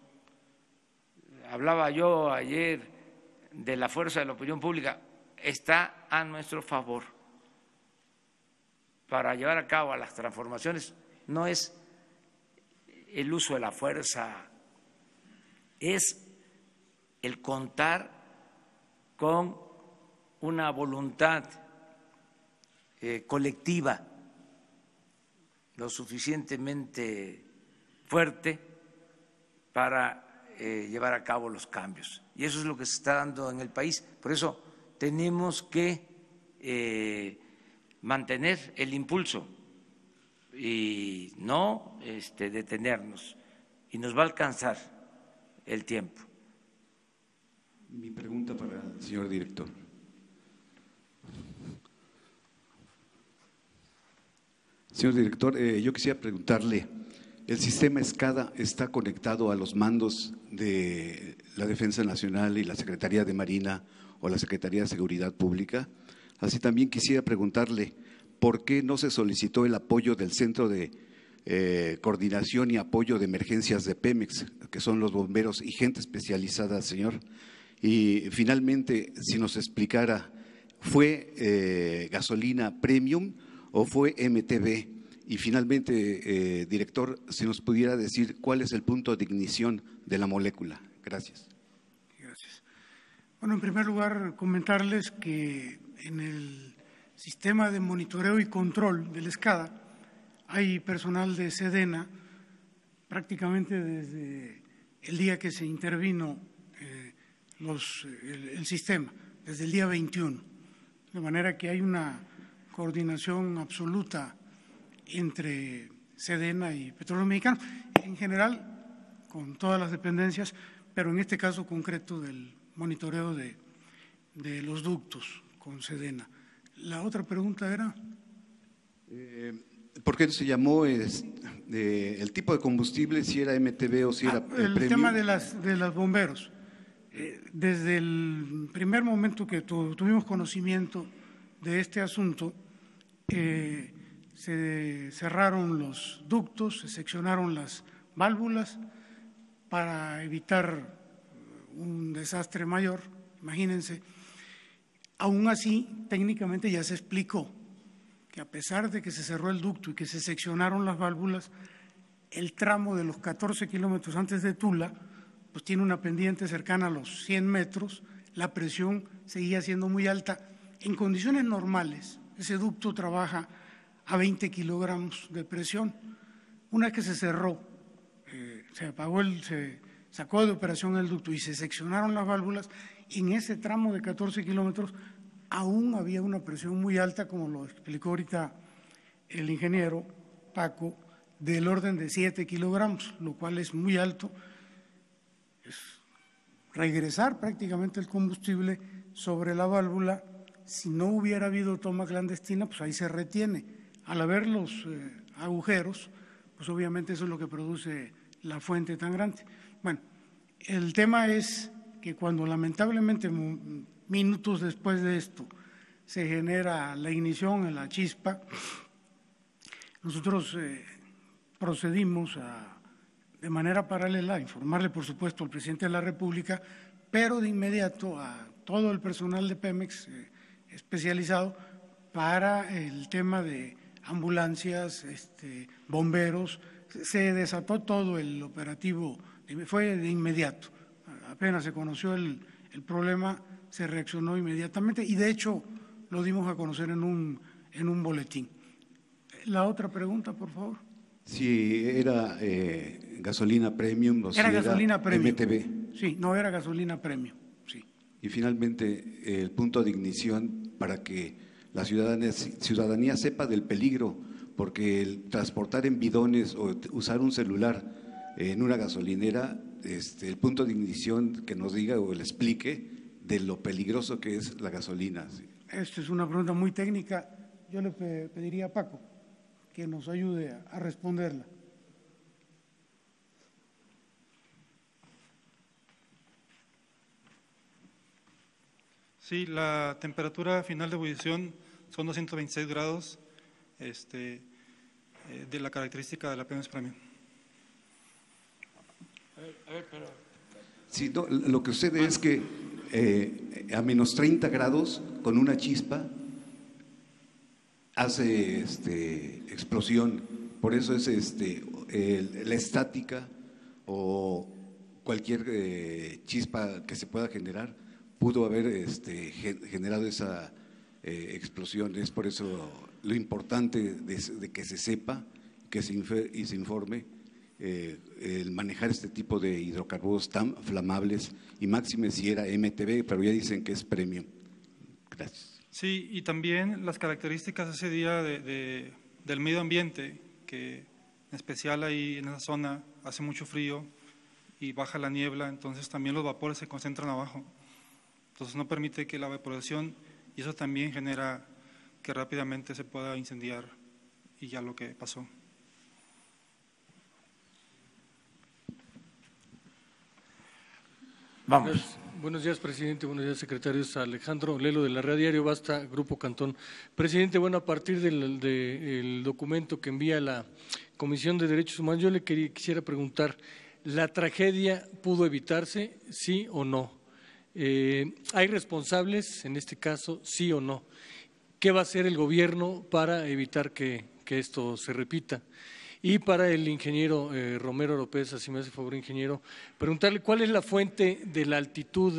Hablaba yo ayer de la fuerza de la opinión pública, está a nuestro favor para llevar a cabo las transformaciones. No es el uso de la fuerza, es el contar con una voluntad colectiva lo suficientemente fuerte para llevar a cabo los cambios. Y eso es lo que se está dando en el país. Por eso tenemos que mantener el impulso y no detenernos, y nos va a alcanzar el tiempo. Mi pregunta para el señor director. Señor director, yo quisiera preguntarle, ¿el sistema SCADA está conectado a los mandos de la Defensa Nacional y la Secretaría de Marina o la Secretaría de Seguridad Pública? Así también quisiera preguntarle, ¿por qué no se solicitó el apoyo del Centro de Coordinación y Apoyo de Emergencias de Pemex, que son los bomberos y gente especializada, señor? Y finalmente, si nos explicara, ¿fue gasolina premium o fue MTB? Y finalmente, director, si nos pudiera decir cuál es el punto de ignición de la molécula. Gracias. Gracias. Bueno, en primer lugar, comentarles que en el sistema de monitoreo y control del SCADA hay personal de Sedena prácticamente desde el día que se intervino el sistema, desde el día 21. De manera que hay una coordinación absoluta entre Sedena y Petróleos Mexicanos, en general con todas las dependencias, pero en este caso concreto del monitoreo de los ductos con Sedena. La otra pregunta era… ¿Por qué se llamó el tipo de combustible, si era MTB o si era el premium? tema de los bomberos. Desde el primer momento que tuvimos conocimiento de este asunto, se cerraron los ductos, se seccionaron las válvulas para evitar un desastre mayor, imagínense. Aún así, técnicamente ya se explicó que a pesar de que se cerró el ducto y que se seccionaron las válvulas, el tramo de los 14 kilómetros antes de Tula, pues tiene una pendiente cercana a los 100 metros, la presión seguía siendo muy alta. En condiciones normales, ese ducto trabaja a 20 kilogramos de presión. Una vez que se cerró, se sacó de operación el ducto y se seccionaron las válvulas, en ese tramo de 14 kilómetros aún había una presión muy alta, como lo explicó ahorita el ingeniero Paco, del orden de 7 kilogramos, lo cual es muy alto. Es regresar prácticamente el combustible sobre la válvula. Si no hubiera habido toma clandestina, pues ahí se retiene. Al haber los agujeros, pues obviamente eso es lo que produce la fuente tan grande. Bueno, el tema es que cuando lamentablemente minutos después de esto se genera la ignición en la chispa, nosotros procedimos de manera paralela a informarle, por supuesto, al presidente de la República, pero de inmediato a todo el personal de Pemex especializado para el tema de ambulancias, bomberos. Se desató todo el operativo, fue de inmediato. Apenas se conoció el problema, se reaccionó inmediatamente y de hecho lo dimos a conocer en un boletín. La otra pregunta, por favor. Si era gasolina premium o si era gasolina premium. MTB. Sí, no era gasolina premium, sí. Y finalmente, el punto de ignición para que la ciudadanía sepa del peligro, porque el transportar en bidones o usar un celular en una gasolinera, el punto de ignición que nos diga o le explique de lo peligroso que es la gasolina. ¿Sí? Esta es una pregunta muy técnica. Yo le pediría a Paco que nos ayude a responderla. Sí, la temperatura final de ebullición son 226 grados de la característica de la Pemex Premium. Sí, no, lo que sucede es que a menos 30 grados con una chispa hace explosión. Por eso es la estática o cualquier chispa que se pueda generar pudo haber generado esa explosión. Es por eso lo importante de que se sepa y se informe el manejar este tipo de hidrocarburos tan flamables y máxime si era MTB, pero ya dicen que es premium. Gracias. Sí, y también las características ese día del medio ambiente, que en especial ahí en esa zona hace mucho frío y baja la niebla, entonces también los vapores se concentran abajo. Entonces no permite que la evaporación, y eso también genera que rápidamente se pueda incendiar, y ya lo que pasó. Vamos. Buenos días, presidente. Buenos días, secretarios. Alejandro Lelo, de la Red Diario Basta, Grupo Cantón. Presidente, bueno, a partir del documento que envía la Comisión de Derechos Humanos, yo le quisiera preguntar, ¿la tragedia pudo evitarse, sí o no? ¿Hay responsables en este caso, sí o no? ¿Qué va a hacer el gobierno para evitar que esto se repita? Y para el ingeniero Romero Oropesa, si me hace favor, ingeniero, preguntarle cuál es la fuente de la altitud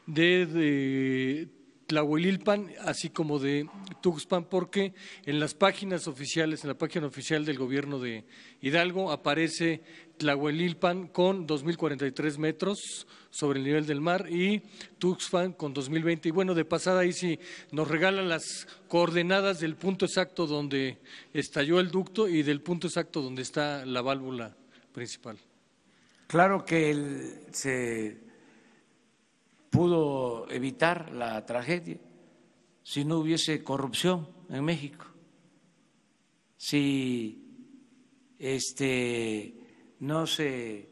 de Tlahuelilpan, así como de Tuxpan, porque en las páginas oficiales, en la página oficial del gobierno de Hidalgo, aparece Tlahuelilpan con 2.043 metros sobre el nivel del mar y Tuxpan con 2.020. Y bueno, de pasada ahí sí nos regalan las coordenadas del punto exacto donde estalló el ducto y del punto exacto donde está la válvula principal. Claro que se pudo evitar la tragedia si no hubiese corrupción en México, si no se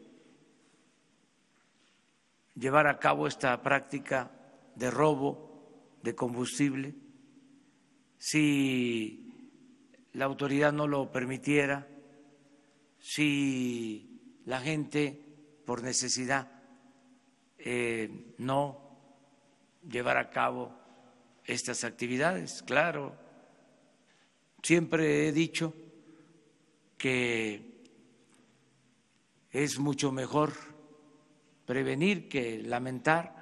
llevara a cabo esta práctica de robo de combustible, si la autoridad no lo permitiera, si la gente por necesidad no llevara a cabo estas actividades. Claro, siempre he dicho que es mucho mejor prevenir que lamentar,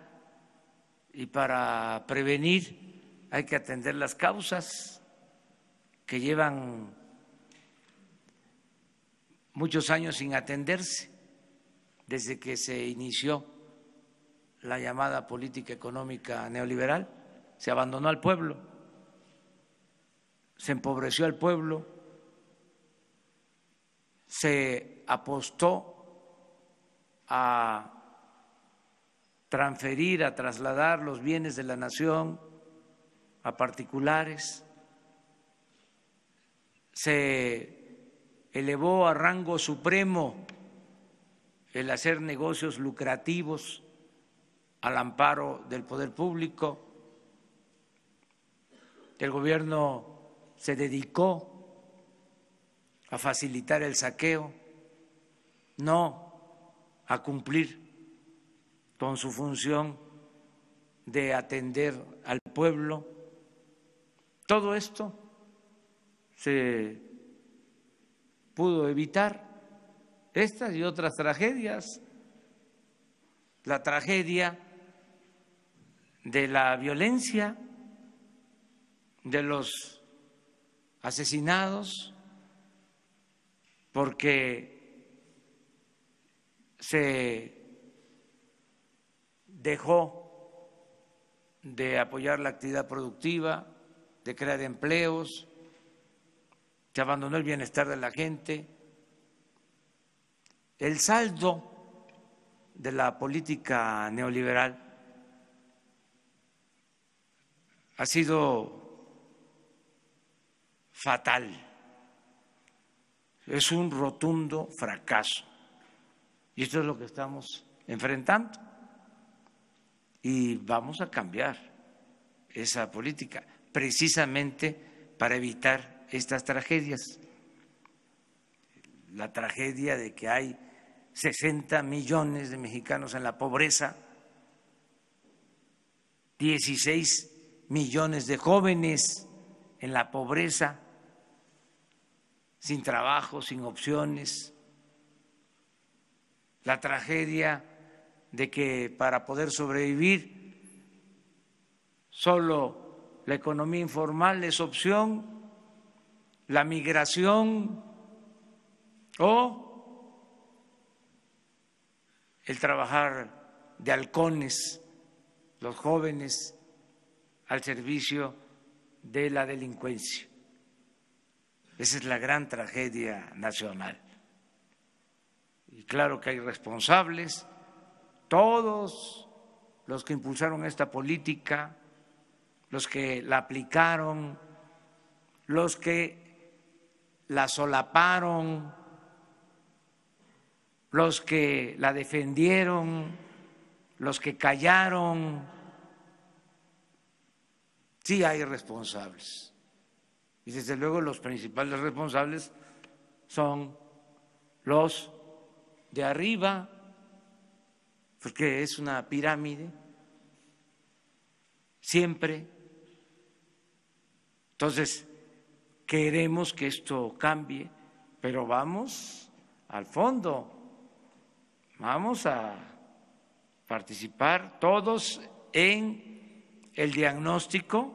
y para prevenir hay que atender las causas que llevan muchos años sin atenderse desde que se inició la llamada política económica neoliberal. Se abandonó al pueblo, se empobreció al pueblo, se apostó a transferir, a trasladar los bienes de la nación a particulares, se elevó a rango supremo el hacer negocios lucrativos al amparo del poder público. El gobierno se dedicó a facilitar el saqueo, no a cumplir con su función de atender al pueblo. Todo esto se pudo evitar, estas y otras tragedias. La tragedia de la violencia, de los asesinados, porque se dejó de apoyar la actividad productiva, de crear empleos, se abandonó el bienestar de la gente. El saldo de la política neoliberal ha sido fatal, es un rotundo fracaso, y esto es lo que estamos enfrentando, y vamos a cambiar esa política precisamente para evitar estas tragedias. La tragedia de que hay 60 millones de mexicanos en la pobreza, 16 millones de jóvenes en la pobreza, sin trabajo, sin opciones. La tragedia de que para poder sobrevivir solo la economía informal es opción, la migración o el trabajar de halcones, los jóvenes al servicio de la delincuencia. Esa es la gran tragedia nacional. Y claro que hay responsables, todos los que impulsaron esta política, los que la aplicaron, los que la solaparon, los que la defendieron, los que callaron. Sí hay responsables. Y desde luego los principales responsables son los de arriba, porque es una pirámide, siempre. Entonces, queremos que esto cambie, pero vamos al fondo, vamos a participar todos en el diagnóstico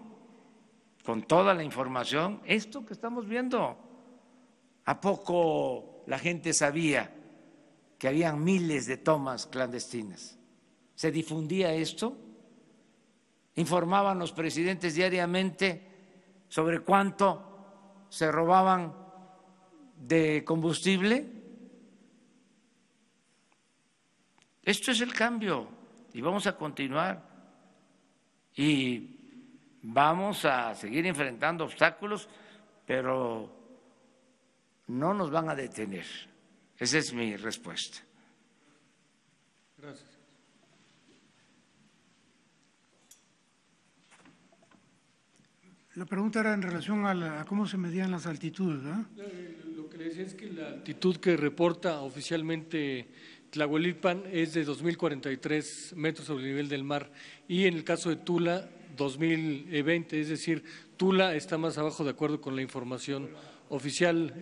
con toda la información. Esto que estamos viendo, ¿a poco la gente sabía que habían miles de tomas clandestinas? ¿Se difundía esto? ¿Informaban los presidentes diariamente sobre cuánto se robaban de combustible? Esto es el cambio y vamos a continuar y vamos a seguir enfrentando obstáculos, pero no nos van a detener. Esa es mi respuesta. Gracias. La pregunta era en relación a cómo se medían las altitudes, ¿verdad? Lo que le decía es que la altitud que reporta oficialmente Tlahuelilpan es de 2.043 metros sobre el nivel del mar y en el caso de Tula 2020, es decir, Tula está más abajo de acuerdo con la información oficial.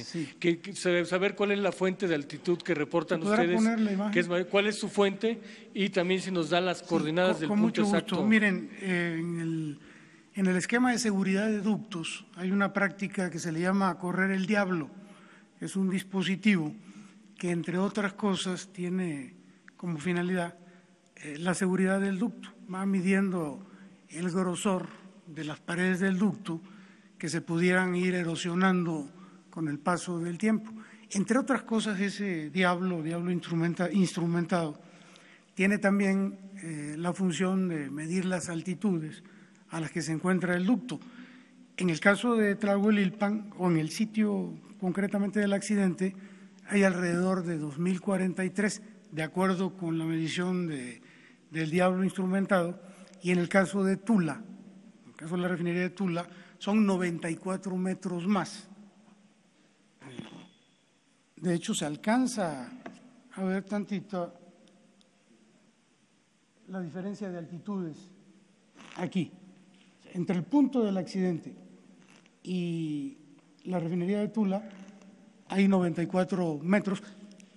Sí. Saber cuál es la fuente de altitud que reportan ustedes, cuál es su fuente y también si nos da las coordenadas del punto exacto. Gusto. Miren, en el esquema de seguridad de ductos hay una práctica que se le llama correr el diablo. Es un dispositivo que, entre otras cosas, tiene como finalidad la seguridad del ducto. Va midiendo el grosor de las paredes del ducto que se pudieran ir erosionando con el paso del tiempo. Entre otras cosas, ese diablo instrumentado, tiene también la función de medir las altitudes a las que se encuentra el ducto. En el caso de Tlahuelilpan, o en el sitio concretamente del accidente, hay alrededor de 2.043, de acuerdo con la medición del diablo instrumentado, y en el caso de Tula, en el caso de la refinería de Tula, son 94 metros más. De hecho, se alcanza a ver tantito la diferencia de altitudes aquí. Entre el punto del accidente y la refinería de Tula hay 94 metros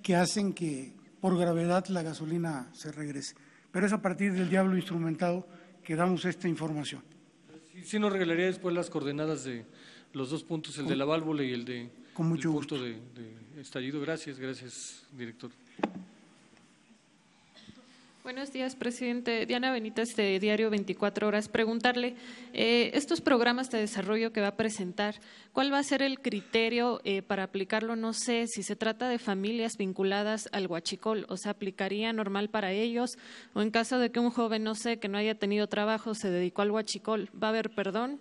que hacen que por gravedad la gasolina se regrese. Pero es a partir del diablo instrumentado que damos esta información. Sí nos regalaría después las coordenadas de los dos puntos, el de la válvula y el de con mucho el gusto. punto de estallido. Gracias, director. Buenos días, presidente. Diana Benítez, de Diario 24 Horas. Preguntarle, estos programas de desarrollo que va a presentar, ¿cuál va a ser el criterio para aplicarlo? No sé si se trata de familias vinculadas al huachicol, o sea, ¿aplicaría normal para ellos? O en caso de que un joven, no sé, que no haya tenido trabajo, se dedicó al huachicol, ¿va a haber perdón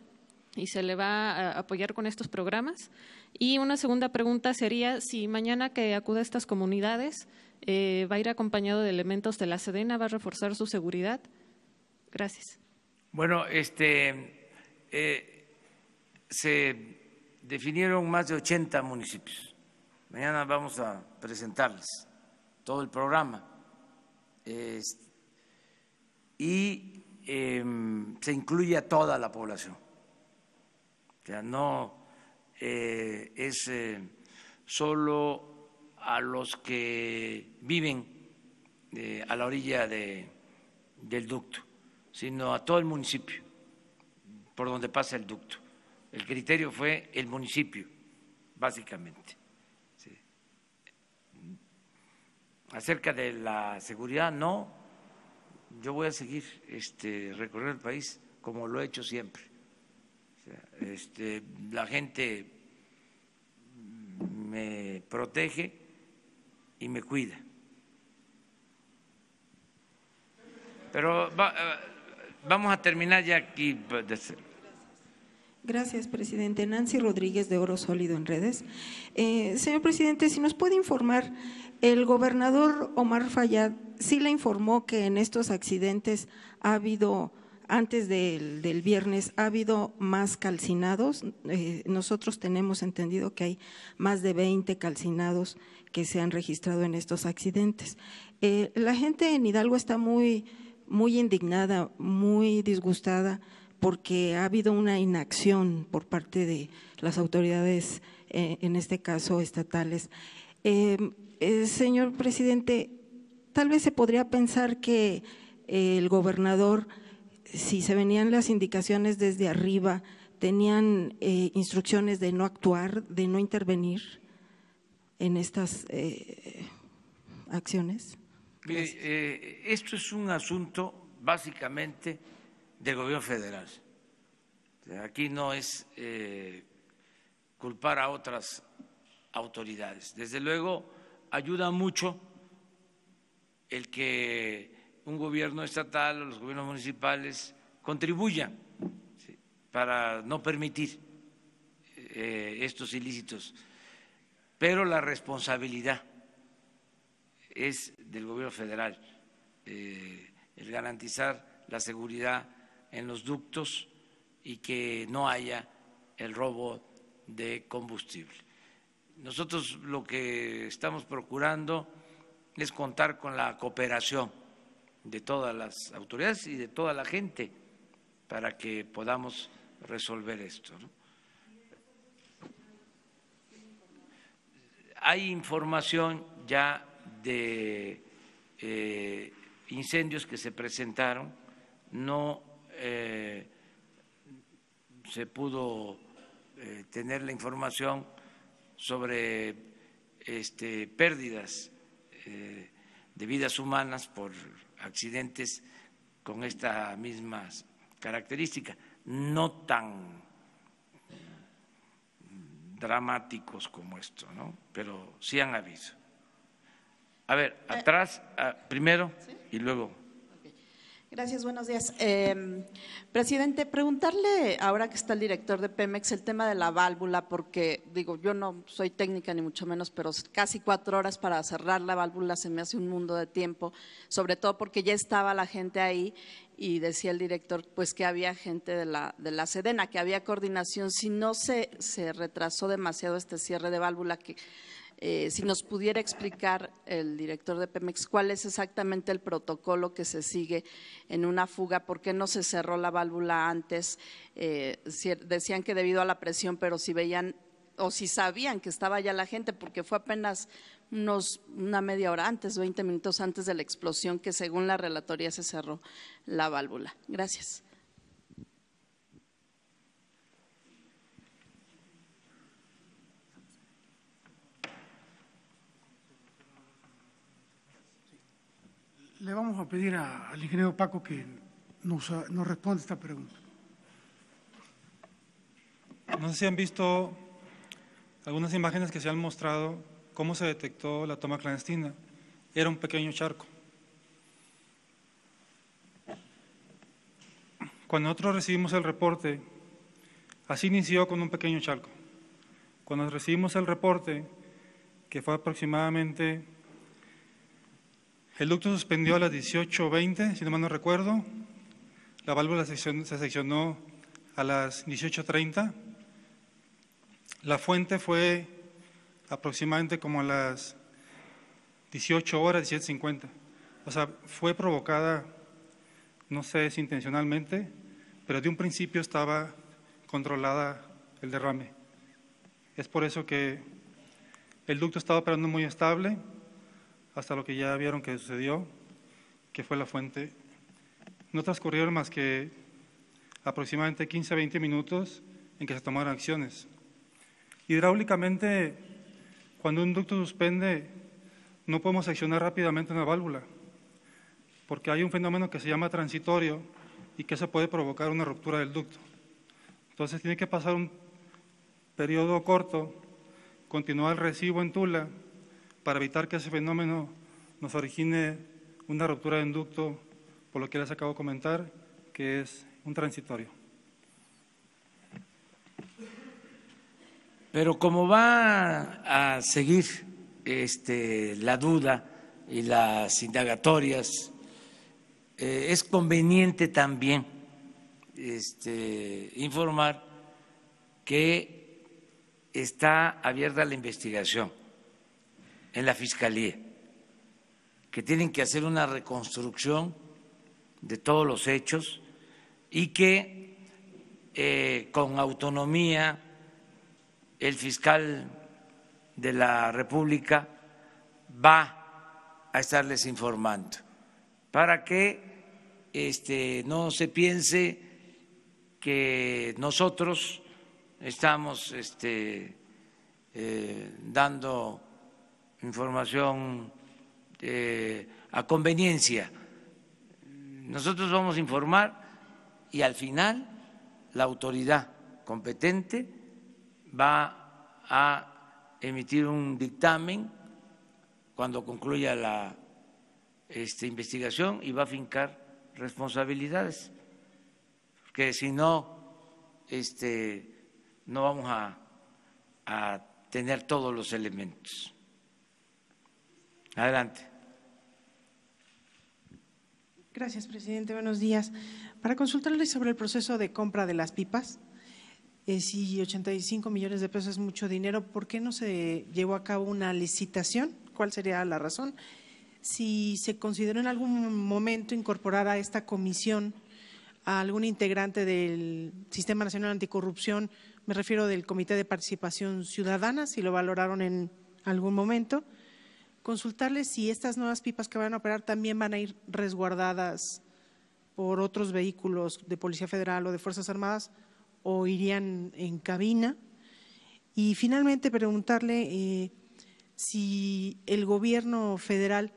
y se le va a apoyar con estos programas? Y una segunda pregunta sería si mañana que acude a estas comunidades va a ir acompañado de elementos de la Sedena, va a reforzar su seguridad. Gracias. Bueno, se definieron más de 80 municipios. Mañana vamos a presentarles todo el programa y se incluye a toda la población. O sea, no es solo a los que viven a la orilla del ducto, sino a todo el municipio, por donde pasa el ducto. El criterio fue el municipio, básicamente. Sí. Acerca de la seguridad, no. Yo voy a seguir recorriendo el país como lo he hecho siempre. O sea, la gente me protege y me cuida. Pero vamos a terminar ya aquí. Gracias, presidente. Nancy Rodríguez, de Oro Sólido en Redes. Señor presidente, si nos puede informar, el gobernador Omar Fayad sí le informó que en estos accidentes ha habido, antes del viernes, ha habido más calcinados. Nosotros tenemos entendido que hay más de 20 calcinados que se han registrado en estos accidentes. La gente en Hidalgo está muy indignada, muy disgustada, porque ha habido una inacción por parte de las autoridades, en este caso estatales. Señor presidente, tal vez se podría pensar que el gobernador, si se venían las indicaciones desde arriba, tenían instrucciones de no actuar, de no intervenir en estas acciones. Mire, esto es un asunto básicamente del gobierno federal. O sea, aquí no es culpar a otras autoridades. Desde luego ayuda mucho el que un gobierno estatal o los gobiernos municipales contribuyan, ¿sí?, para no permitir estos ilícitos, pero la responsabilidad es del gobierno federal, el garantizar la seguridad en los ductos y que no haya el robo de combustible. Nosotros lo que estamos procurando es contar con la cooperación de todas las autoridades y de toda la gente para que podamos resolver esto, ¿no? Hay información ya de incendios que se presentaron, no se pudo tener la información sobre pérdidas de vidas humanas por accidentes con esta misma característica, no tan dramáticos como esto, ¿no? Pero sí han habido. A ver, atrás, primero, ¿sí?, y luego. Gracias, buenos días. Presidente, preguntarle, ahora que está el director de Pemex, el tema de la válvula, porque digo, yo no soy técnica ni mucho menos, pero casi 4 horas para cerrar la válvula se me hace un mundo de tiempo, sobre todo porque ya estaba la gente ahí y decía el director pues que había gente de la Sedena, que había coordinación. Si no se retrasó demasiado este cierre de válvula, que si nos pudiera explicar el director de Pemex cuál es exactamente el protocolo que se sigue en una fuga, por qué no se cerró la válvula antes. Decían que debido a la presión, pero si veían o si sabían que estaba ya la gente, porque fue apenas una media hora antes, 20 minutos antes de la explosión, que según la relatoría se cerró la válvula. Gracias. Le vamos a pedir al ingeniero Paco que nos responda esta pregunta. No sé si han visto algunas imágenes que se han mostrado cómo se detectó la toma clandestina. Era un pequeño charco. Cuando nosotros recibimos el reporte, así inició con un pequeño charco. Cuando recibimos el reporte, que fue aproximadamente… El ducto suspendió a las 18:20, si no mal no recuerdo. La válvula se seccionó a las 18:30. La fuente fue aproximadamente como a las 18 horas, 17:50. O sea, fue provocada, no sé si intencionalmente, pero de un principio estaba controlada el derrame. Es por eso que el ducto estaba operando muy estable, hasta lo que ya vieron que sucedió, que fue la fuente. No transcurrieron más que aproximadamente 15 a 20 minutos en que se tomaron acciones. Hidráulicamente, cuando un ducto suspende, no podemos accionar rápidamente una válvula, porque hay un fenómeno que se llama transitorio y que se puede provocar una ruptura del ducto. Entonces tiene que pasar un periodo corto, continuar el residuo en Tula, para evitar que ese fenómeno nos origine una ruptura del ducto, por lo que les acabo de comentar, que es un transitorio. Pero como va a seguir la duda y las indagatorias, es conveniente también informar que está abierta la investigación en la Fiscalía, que tienen que hacer una reconstrucción de todos los hechos y que con autonomía el fiscal de la República va a estarles informando para que no se piense que nosotros estamos dando información a conveniencia. Nosotros vamos a informar y al final la autoridad competente va a emitir un dictamen cuando concluya la investigación y va a fincar responsabilidades, porque si no, no vamos a tener todos los elementos. Adelante. Gracias, presidente. Buenos días. Para consultarle sobre el proceso de compra de las pipas, si 85 millones de pesos es mucho dinero, ¿por qué no se llevó a cabo una licitación? ¿Cuál sería la razón? Si se consideró en algún momento incorporar a esta comisión a algún integrante del Sistema Nacional Anticorrupción, me refiero del Comité de Participación Ciudadana, si lo valoraron en algún momento. Consultarles si estas nuevas pipas que van a operar también van a ir resguardadas por otros vehículos de Policía Federal o de Fuerzas Armadas o irían en cabina. Y finalmente preguntarle si el gobierno federal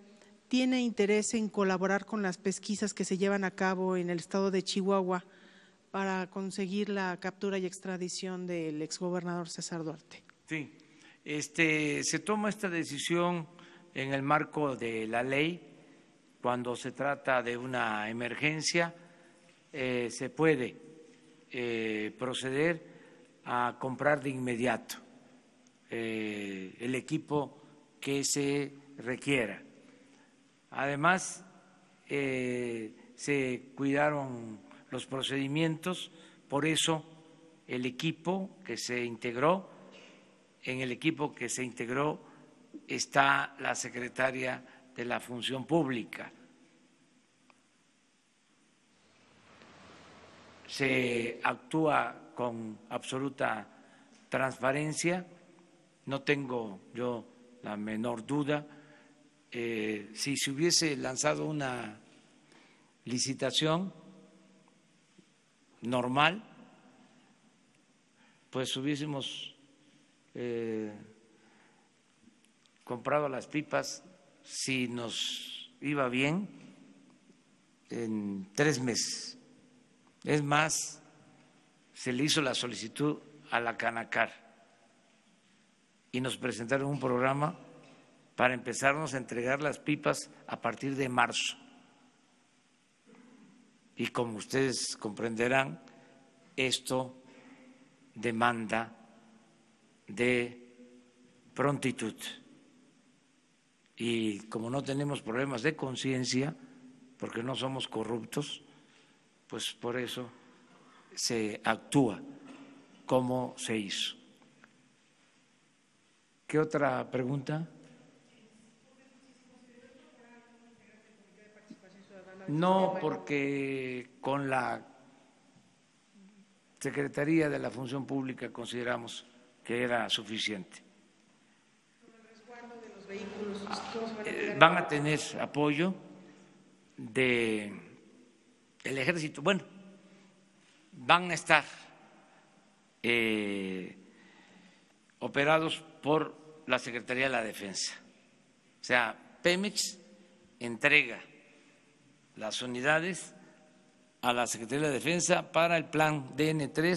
tiene interés en colaborar con las pesquisas que se llevan a cabo en el estado de Chihuahua para conseguir la captura y extradición del exgobernador César Duarte. Sí, se toma esta decisión en el marco de la ley. Cuando se trata de una emergencia, se puede proceder a comprar de inmediato el equipo que se requiera. Además, se cuidaron los procedimientos, por eso el equipo que se integró, en el equipo que se integró está la secretaria de la Función Pública. Se actúa con absoluta transparencia, no tengo yo la menor duda. Si se hubiese lanzado una licitación normal, pues hubiésemos comprado las pipas, si nos iba bien, en 3 meses. Es más, se le hizo la solicitud a la Canacar y nos presentaron un programa para empezarnos a entregar las pipas a partir de marzo. Y como ustedes comprenderán, esto demanda de prontitud. Y como no tenemos problemas de conciencia, porque no somos corruptos, pues por eso se actúa como se hizo. ¿Qué otra pregunta? No, porque con la Secretaría de la Función Pública consideramos que era suficiente. Van a tener apoyo del Ejército. Bueno, van a estar operados por la Secretaría de la Defensa. O sea, Pemex entrega las unidades a la Secretaría de la Defensa para el plan DN3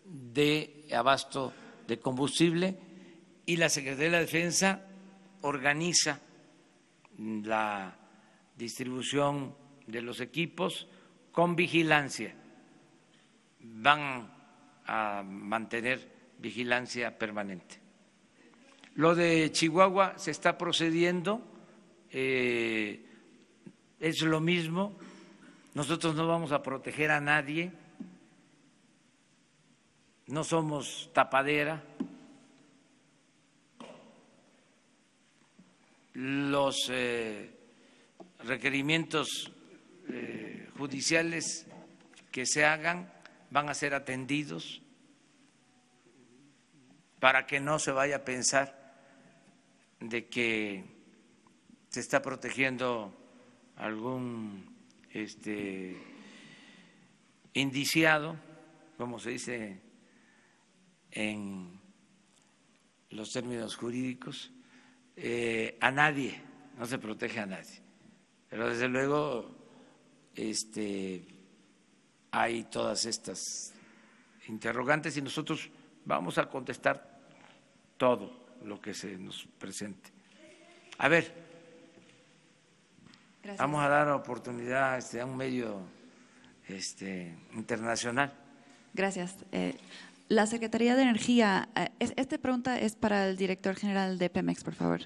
de abasto de combustible y la Secretaría de la Defensa organiza la distribución de los equipos con vigilancia. Van a mantener vigilancia permanente. Lo de Chihuahua se está procediendo, es lo mismo. Nosotros no vamos a proteger a nadie, no somos tapadera. Los requerimientos judiciales que se hagan van a ser atendidos para que no se vaya a pensar de que se está protegiendo algún indiciado, como se dice en los términos jurídicos, a nadie, no se protege a nadie. Pero desde luego hay todas estas interrogantes y nosotros vamos a contestar todo lo que se nos presente. A ver, gracias. Vamos a dar oportunidad a un medio internacional. Gracias. La Secretaría de Energía, esta pregunta es para el director general de Pemex, por favor.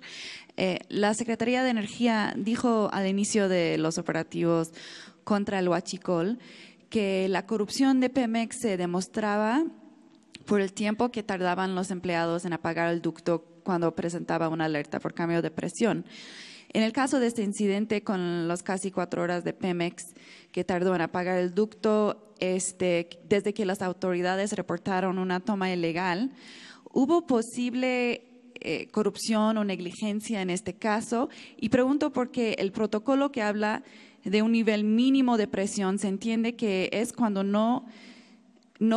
La Secretaría de Energía dijo al inicio de los operativos contra el huachicol que la corrupción de Pemex se demostraba por el tiempo que tardaban los empleados en apagar el ducto cuando presentaba una alerta por cambio de presión. En el caso de este incidente con los casi 4 horas de Pemex que tardó en apagar el ducto, desde que las autoridades reportaron una toma ilegal, ¿hubo posible corrupción o negligencia en este caso? Y pregunto porque el protocolo que habla de un nivel mínimo de presión se entiende que es cuando no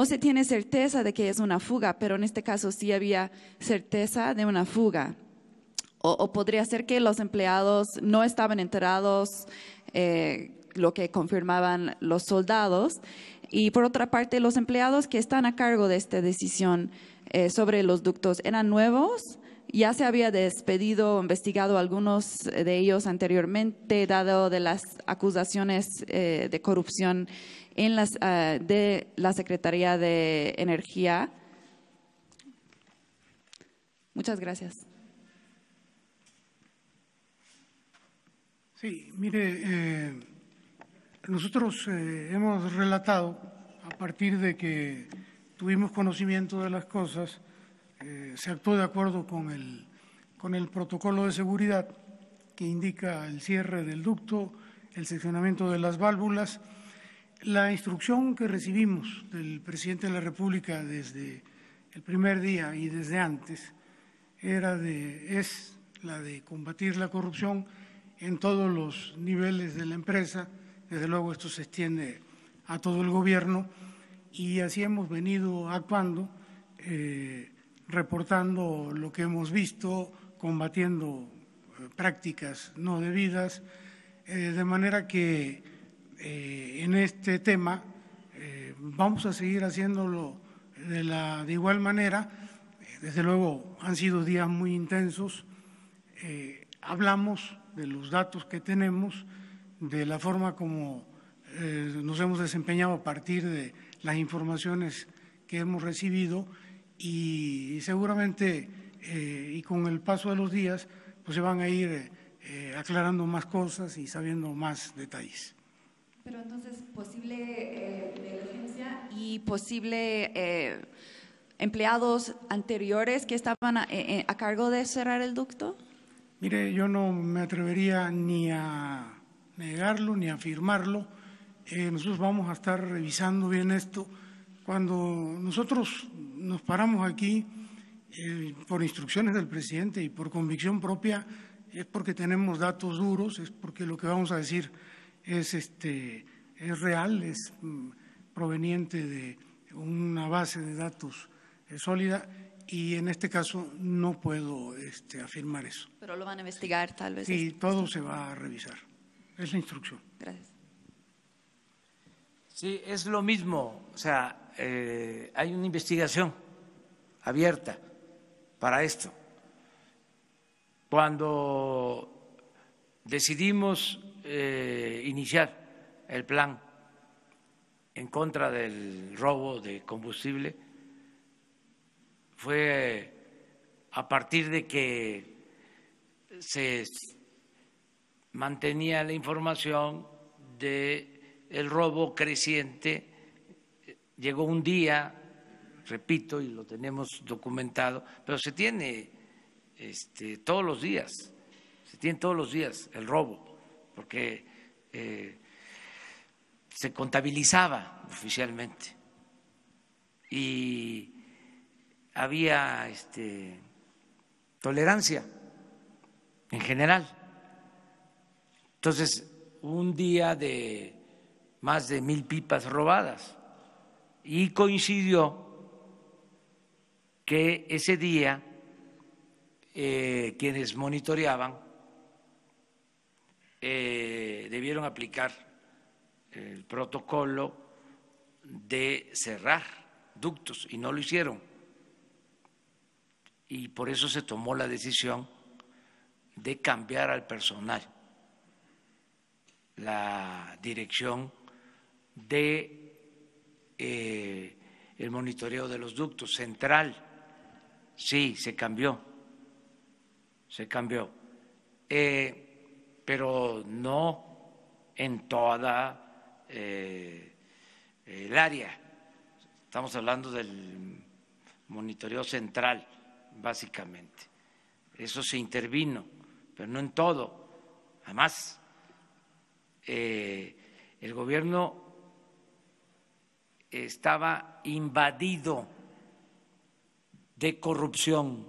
se tiene certeza de que es una fuga, pero en este caso sí había certeza de una fuga. O podría ser que los empleados no estaban enterados, lo que confirmaban los soldados. Y por otra parte, los empleados que están a cargo de esta decisión sobre los ductos, ¿eran nuevos? Ya se había despedido o investigado algunos de ellos anteriormente, dado de las acusaciones de corrupción en de la Secretaría de Energía. Muchas gracias. Sí, mire, nosotros hemos relatado, a partir de que tuvimos conocimiento de las cosas, se actuó de acuerdo con el protocolo de seguridad que indica el cierre del ducto, el seccionamiento de las válvulas. La instrucción que recibimos del presidente de la República desde el primer día y desde antes es la de combatir la corrupción en todos los niveles de la empresa. Desde luego esto se extiende a todo el gobierno y así hemos venido actuando, reportando lo que hemos visto, combatiendo prácticas no debidas, de manera que en este tema vamos a seguir haciéndolo de igual manera. Desde luego han sido días muy intensos, hablamos de los datos que tenemos, de la forma como nos hemos desempeñado a partir de las informaciones que hemos recibido y seguramente y con el paso de los días pues se van a ir aclarando más cosas y sabiendo más detalles. Pero entonces, posible negligencia y posible empleados anteriores que estaban a cargo de cerrar el ducto. Mire, yo no me atrevería ni a negarlo ni a afirmarlo. Nosotros vamos a estar revisando bien esto. Cuando nosotros nos paramos aquí por instrucciones del presidente y por convicción propia, es porque tenemos datos duros, es porque lo que vamos a decir es real, es proveniente de una base de datos sólida y en este caso no puedo afirmar eso. Pero lo van a investigar tal vez. Sí, todo se va a revisar. Es la instrucción. Gracias. Sí, es lo mismo. O sea, hay una investigación abierta para esto. Cuando decidimos iniciar el plan en contra del robo de combustible, fue a partir de que se mantenía la información de el robo creciente. Llegó un día, repito, y lo tenemos documentado, pero se tiene todos los días, el robo, porque se contabilizaba oficialmente y había tolerancia en general. Entonces, un día de más de 1,000 pipas robadas y coincidió que ese día quienes monitoreaban debieron aplicar el protocolo de cerrar ductos y no lo hicieron. Y por eso se tomó la decisión de cambiar al personal la dirección de el monitoreo de los ductos central. Sí, se cambió, pero no en toda el área. Estamos hablando del monitoreo central, básicamente. Eso se intervino, pero no en todo. Además, el gobierno estaba invadido de corrupción.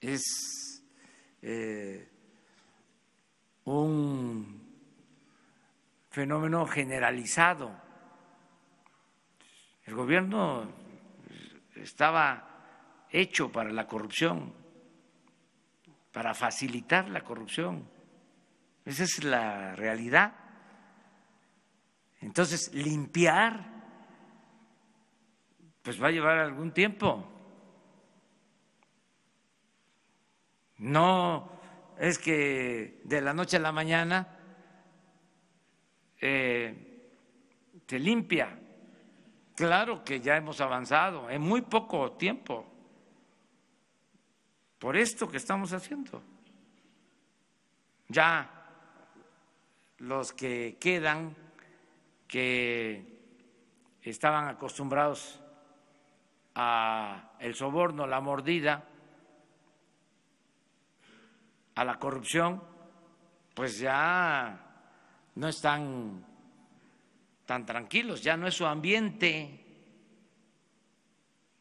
Es un fenómeno generalizado. El gobierno estaba hecho para la corrupción, para facilitar la corrupción. Esa es la realidad. Entonces, limpiar, pues va a llevar algún tiempo. No es que de la noche a la mañana se limpia. Claro que ya hemos avanzado en muy poco tiempo por esto que estamos haciendo. Ya los que quedan, que estaban acostumbrados a el soborno, la mordida, a la corrupción, pues ya no están tan tranquilos, ya no es su ambiente,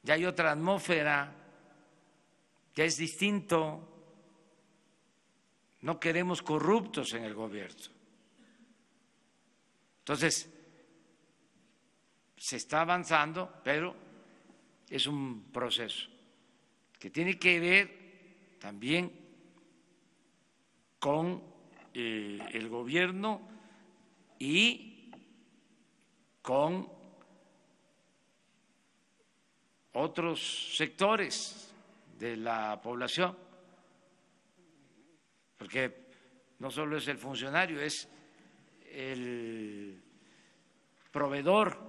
ya hay otra atmósfera, ya es distinto. No queremos corruptos en el gobierno. Entonces, se está avanzando, pero es un proceso que tiene que ver también con el gobierno y con otros sectores de la población, porque no solo es el funcionario, es el proveedor,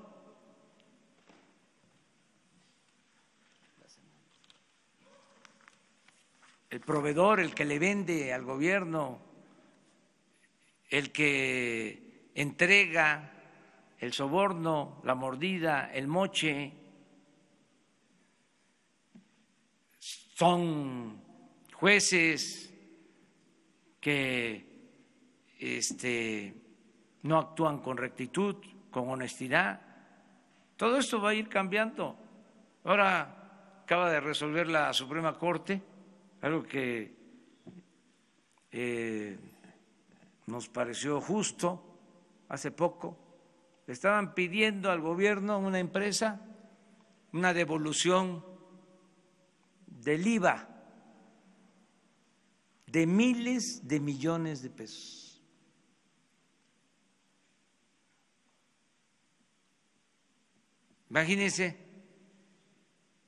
el que le vende al gobierno, el que entrega el soborno, la mordida, el moche. Son jueces que no actúan con rectitud, con honestidad. Todo esto va a ir cambiando. Ahora acaba de resolver la Suprema nos pareció justo. Hace poco le estaban pidiendo al gobierno, una empresa, una devolución del IVA de miles de millones de pesos. Imagínense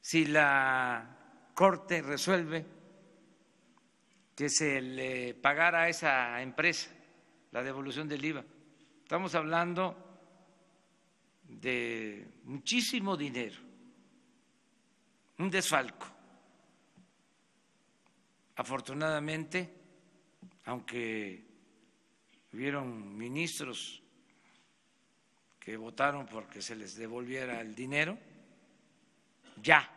si la Corte resuelve que se le pagara a esa empresa la devolución del IVA. Estamos hablando de muchísimo dinero, un desfalco. Afortunadamente, aunque hubieron ministros que votaron porque se les devolviera el dinero, ya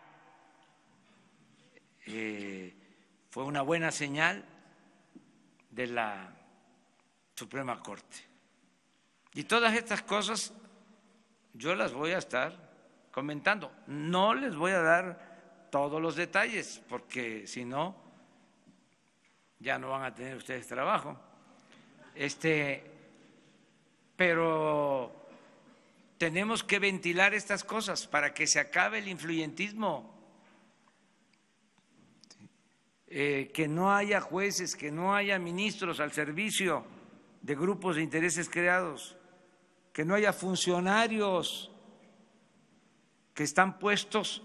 fue una buena señal de la Suprema Corte. Y todas estas cosas yo las voy a estar comentando. No les voy a dar todos los detalles, porque si no, ya no van a tener ustedes trabajo. Pero tenemos que ventilar estas cosas para que se acabe el influyentismo. Que no haya jueces, que no haya ministros al servicio de grupos de intereses creados, que no haya funcionarios que están puestos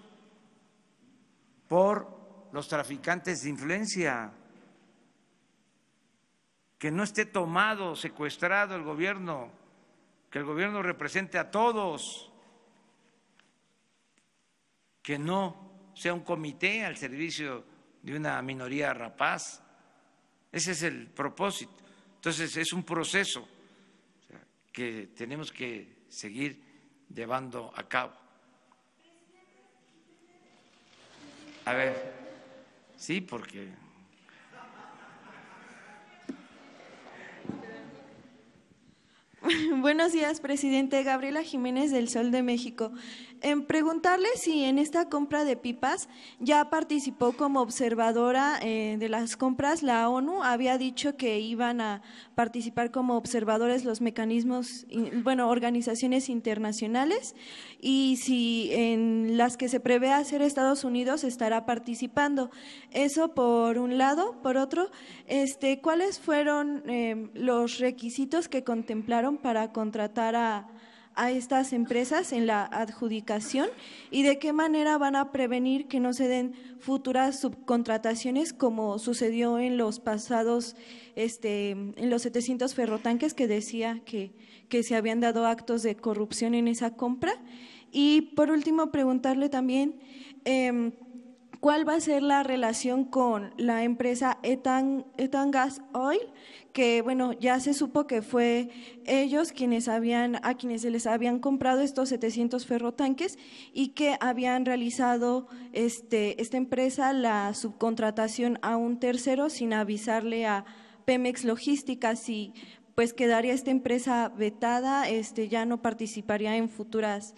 por los traficantes de influencia, que no esté tomado, secuestrado el gobierno, que el gobierno represente a todos, que no sea un comité al servicio de una minoría rapaz. Ese es el propósito. Entonces es un proceso que tenemos que seguir llevando a cabo. A ver, sí, porque Buenos días, presidente. Gabriela Jiménez del Sol de México. En preguntarle si en esta compra de pipas ya participó como observadora de las compras. La ONU había dicho que iban a participar como observadores los mecanismos, organizaciones internacionales, y si en las que se prevé hacer Estados Unidos estará participando. Eso por un lado. Por otro, ¿cuáles fueron los requisitos que contemplaron para contratar a estas empresas en la adjudicación, y de qué manera van a prevenir que no se den futuras subcontrataciones como sucedió en los pasados, en los 700 ferrotanques, que decía que se habían dado actos de corrupción en esa compra? Y por último, preguntarle también ¿cuál va a ser la relación con la empresa Etan Gas Oil? Que ya se supo que fue ellos a quienes se les habían comprado estos 700 ferrotanques, y que habían realizado esta empresa la subcontratación a un tercero sin avisarle a Pemex Logística. Si pues quedaría esta empresa vetada, ya no participaría en futuras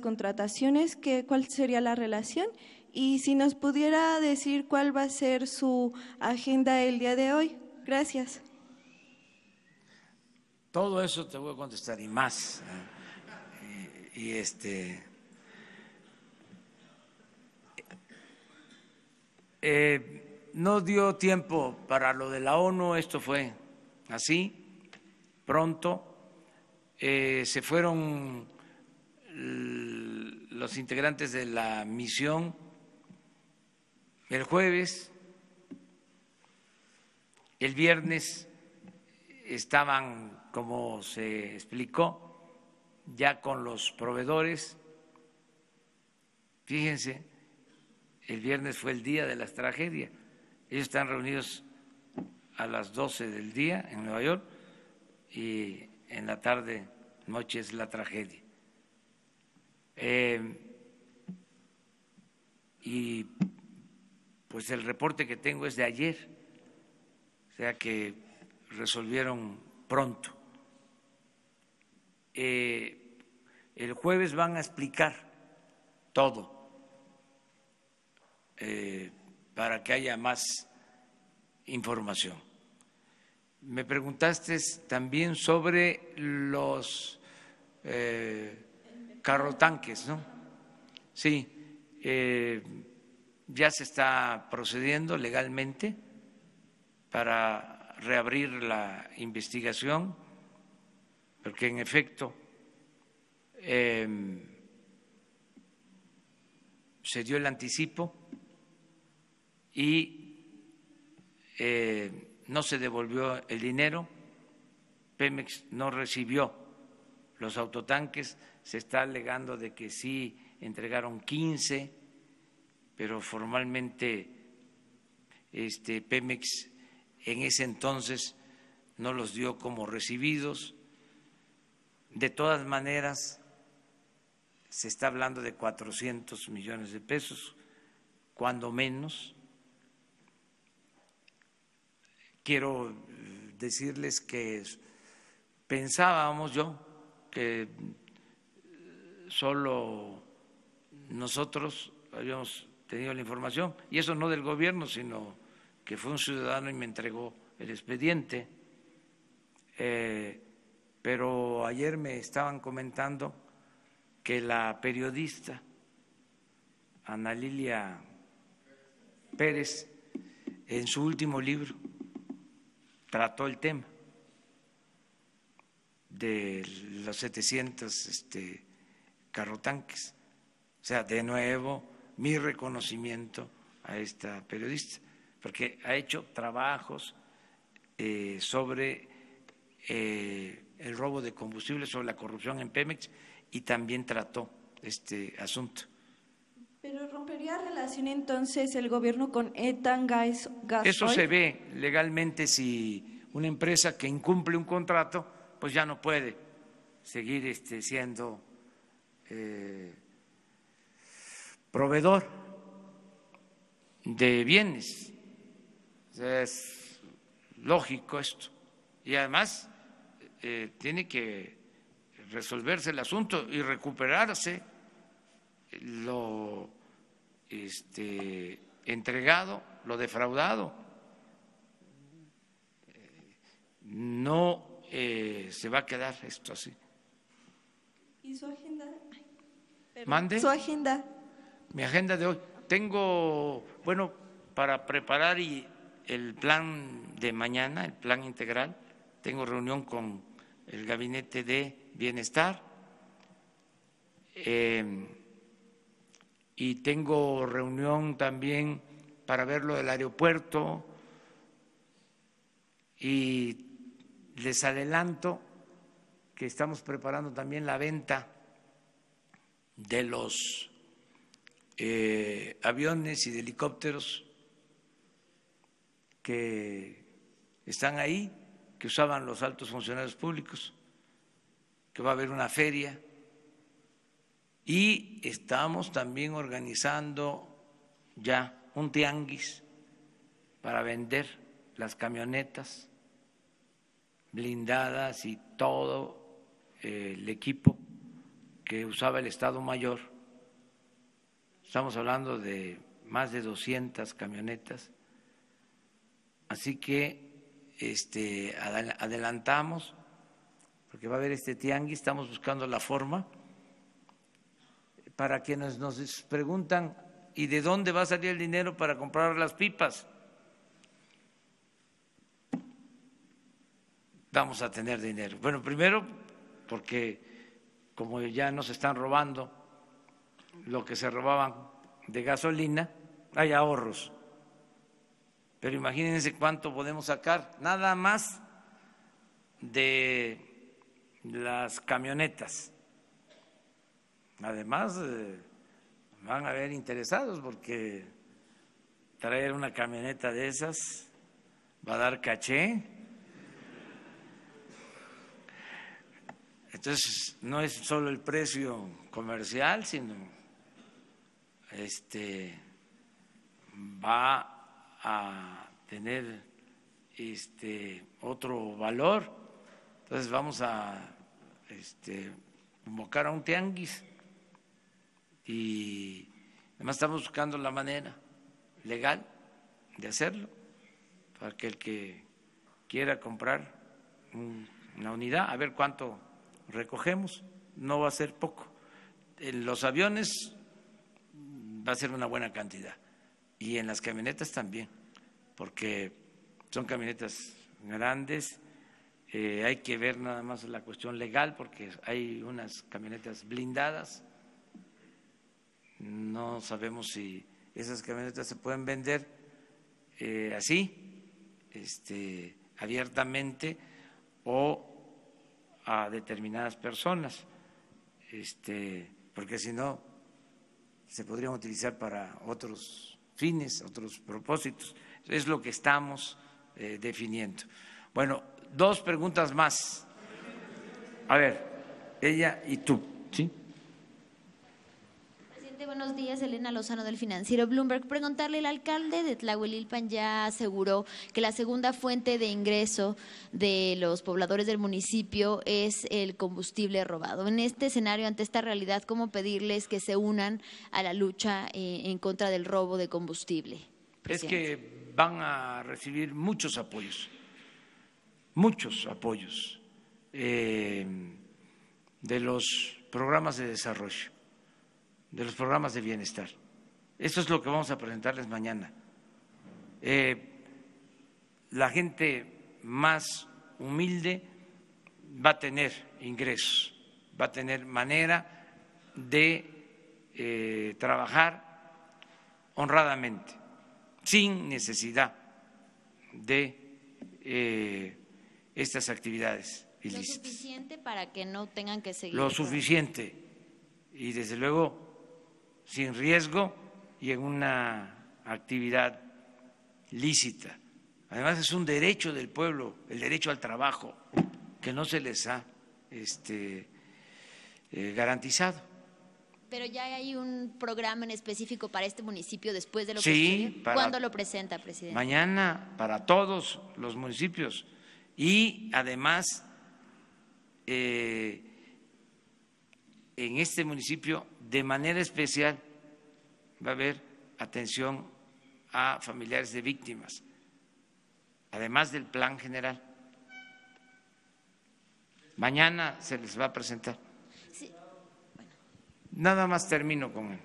contrataciones. ¿Cuál sería la relación? Y si nos pudiera decir cuál va a ser su agenda el día de hoy. Gracias. Todo eso te voy a contestar y más. No dio tiempo para lo de la ONU, esto fue así, pronto. Se fueron los integrantes de la misión el jueves. El viernes estaban, como se explicó, ya con los proveedores. Fíjense, el viernes fue el día de las tragedias. Ellos están reunidos a las 12 del día en Nueva York, y en la tarde, noche es la tragedia. Y pues el reporte que tengo es de ayer, o sea que resolvieron pronto. El jueves van a explicar todo para que haya más información. Me preguntaste también sobre los carrotanques, ¿no? Sí, ya se está procediendo legalmente para reabrir la investigación, porque en efecto se dio el anticipo y no se devolvió el dinero, Pemex no recibió los autotanques, se está alegando de que sí entregaron 15, pero formalmente Pemex en ese entonces no los dio como recibidos. De todas maneras, se está hablando de 400 millones de pesos, cuando menos. Quiero decirles que pensábamos que solo nosotros habíamos tenido la información, y eso no del gobierno, sino que fue un ciudadano y me entregó el expediente. Pero ayer me estaban comentando que la periodista Ana Lilia Pérez, en su último libro, trató el tema de los 700 carrotanques. O sea, de nuevo, mi reconocimiento a esta periodista, porque ha hecho trabajos sobre el robo de combustible, sobre la corrupción en Pemex, y también trató este asunto. ¿Pero rompería relación entonces el gobierno con Etan Gas Eso Oil? se ve legalmente. Si una empresa que incumple un contrato, pues ya no puede seguir siendo proveedor de bienes. O sea, es lógico esto. Y además tiene que resolverse el asunto y recuperarse lo entregado, lo defraudado. No se va a quedar esto así. ¿Y su agenda? ¿Mande? Su agenda. Mi agenda de hoy. Tengo, para preparar el plan de mañana, el plan integral, tengo reunión con el Gabinete de Bienestar y tengo reunión también para ver lo del aeropuerto, y les adelanto que estamos preparando también la venta de los aviones y de helicópteros que están ahí, que usaban los altos funcionarios públicos, que va a haber una feria, y estamos también organizando ya un tianguis para vender las camionetas blindadas y todo el equipo que usaba el Estado Mayor. Estamos hablando de más de 200 camionetas, así que adelantamos, porque va a haber este tianguis. Estamos buscando la forma. Para quienes nos preguntan, ¿y de dónde va a salir el dinero para comprar las pipas? Vamos a tener dinero. Bueno, primero porque como ya nos están robando lo que se robaban de gasolina, hay ahorros. Pero imagínense cuánto podemos sacar nada más de las camionetas. Además, van a haber interesados, porque traer una camioneta de esas va a dar caché. Entonces, no es solo el precio comercial, sino va a tener otro valor. Entonces vamos a convocar a un tianguis, y además estamos buscando la manera legal de hacerlo, para que el que quiera comprar una unidad, a ver cuánto recogemos, no va a ser poco. En los aviones va a ser una buena cantidad y en las camionetas también, porque son camionetas grandes. Hay que ver nada más la cuestión legal, porque hay unas camionetas blindadas. No sabemos si esas camionetas se pueden vender así, abiertamente, o a determinadas personas, porque si no se podrían utilizar para otros fines, otros propósitos. Es lo que estamos definiendo. Bueno, 2 preguntas más. A ver, ella y tú, ¿sí? Presidente, buenos días. Elena Lozano del Financiero Bloomberg. Preguntarle, el alcalde de Tlahuelilpan ya aseguró que la segunda fuente de ingreso de los pobladores del municipio es el combustible robado. En este escenario, ante esta realidad, ¿cómo pedirles que se unan a la lucha en contra del robo de combustible? Presidente. Es que van a recibir muchos apoyos de los programas de desarrollo, de los programas de bienestar. Eso es lo que vamos a presentarles mañana. La gente más humilde va a tener ingresos, va a tener manera de trabajar honradamente, sin necesidad de estas actividades ilícitas. Lo suficiente para que no tengan que seguir. Lo suficiente y desde luego sin riesgo y en una actividad lícita. Además es un derecho del pueblo, el derecho al trabajo, que no se les ha garantizado. Pero ya hay un programa en específico para este municipio después de lo sí, que sucedió. ¿Cuándo lo presenta, presidente? Mañana para todos los municipios y además en este municipio de manera especial va a haber atención a familiares de víctimas, además del plan general. Mañana se les va a presentar. Sí. Nada más termino con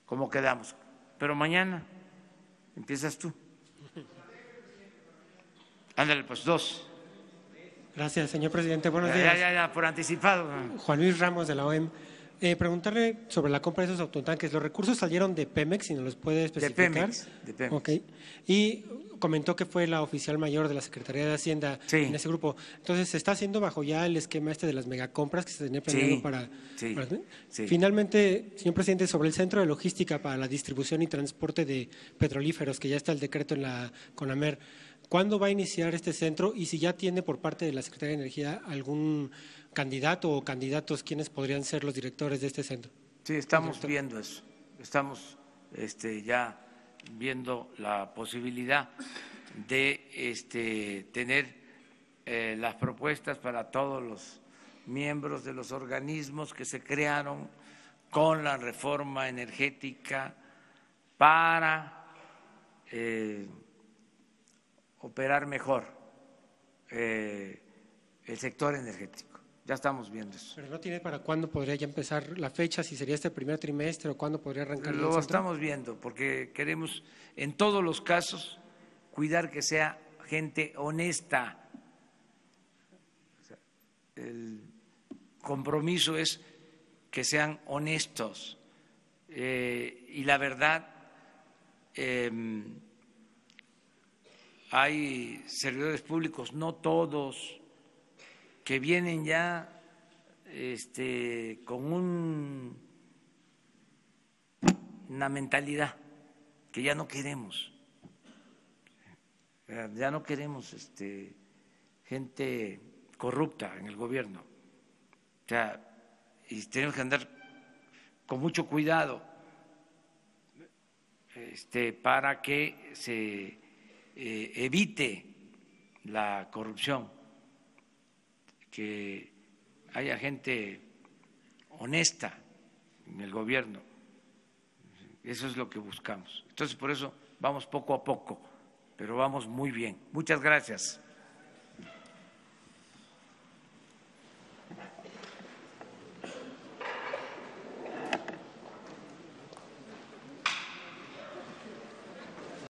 cómo quedamos, pero mañana empiezas tú. Ándale, pues 2. Gracias, señor presidente. Buenos días. Ya, por anticipado. Juan Luis Ramos, de la OEM. Preguntarle sobre la compra de esos autotanques. ¿Los recursos salieron de Pemex, si nos los puede especificar? De Pemex. Okay. Y comentó que fue la oficial mayor de la Secretaría de Hacienda en ese grupo. Entonces, ¿se está haciendo bajo ya el esquema de las megacompras que se tenía planeado para...? Sí. Finalmente, señor presidente, sobre el Centro de Logística para la Distribución y Transporte de Petrolíferos, que ya está el decreto en la CONAMER, ¿cuándo va a iniciar este centro? Y si ya tiene por parte de la Secretaría de Energía algún candidato o candidatos, ¿quiénes podrían ser los directores de este centro? Sí, estamos viendo eso. Estamos ya viendo la posibilidad de tener las propuestas para todos los miembros de los organismos que se crearon con la reforma energética para operar mejor el sector energético. Ya estamos viendo eso. ¿Pero no tiene para cuándo podría ya empezar la fecha? ¿Si sería este primer trimestre o cuándo podría arrancar? Lo estamos viendo porque queremos en todos los casos cuidar que sea gente honesta. O sea, el compromiso es que sean honestos y la verdad hay servidores públicos, no todos, que vienen ya con una mentalidad que ya no queremos. Ya no queremos gente corrupta en el gobierno. O sea, y tenemos que andar con mucho cuidado para que se evite la corrupción, que haya gente honesta en el gobierno. Eso es lo que buscamos. Entonces, por eso vamos poco a poco pero vamos muy bien. Muchas gracias.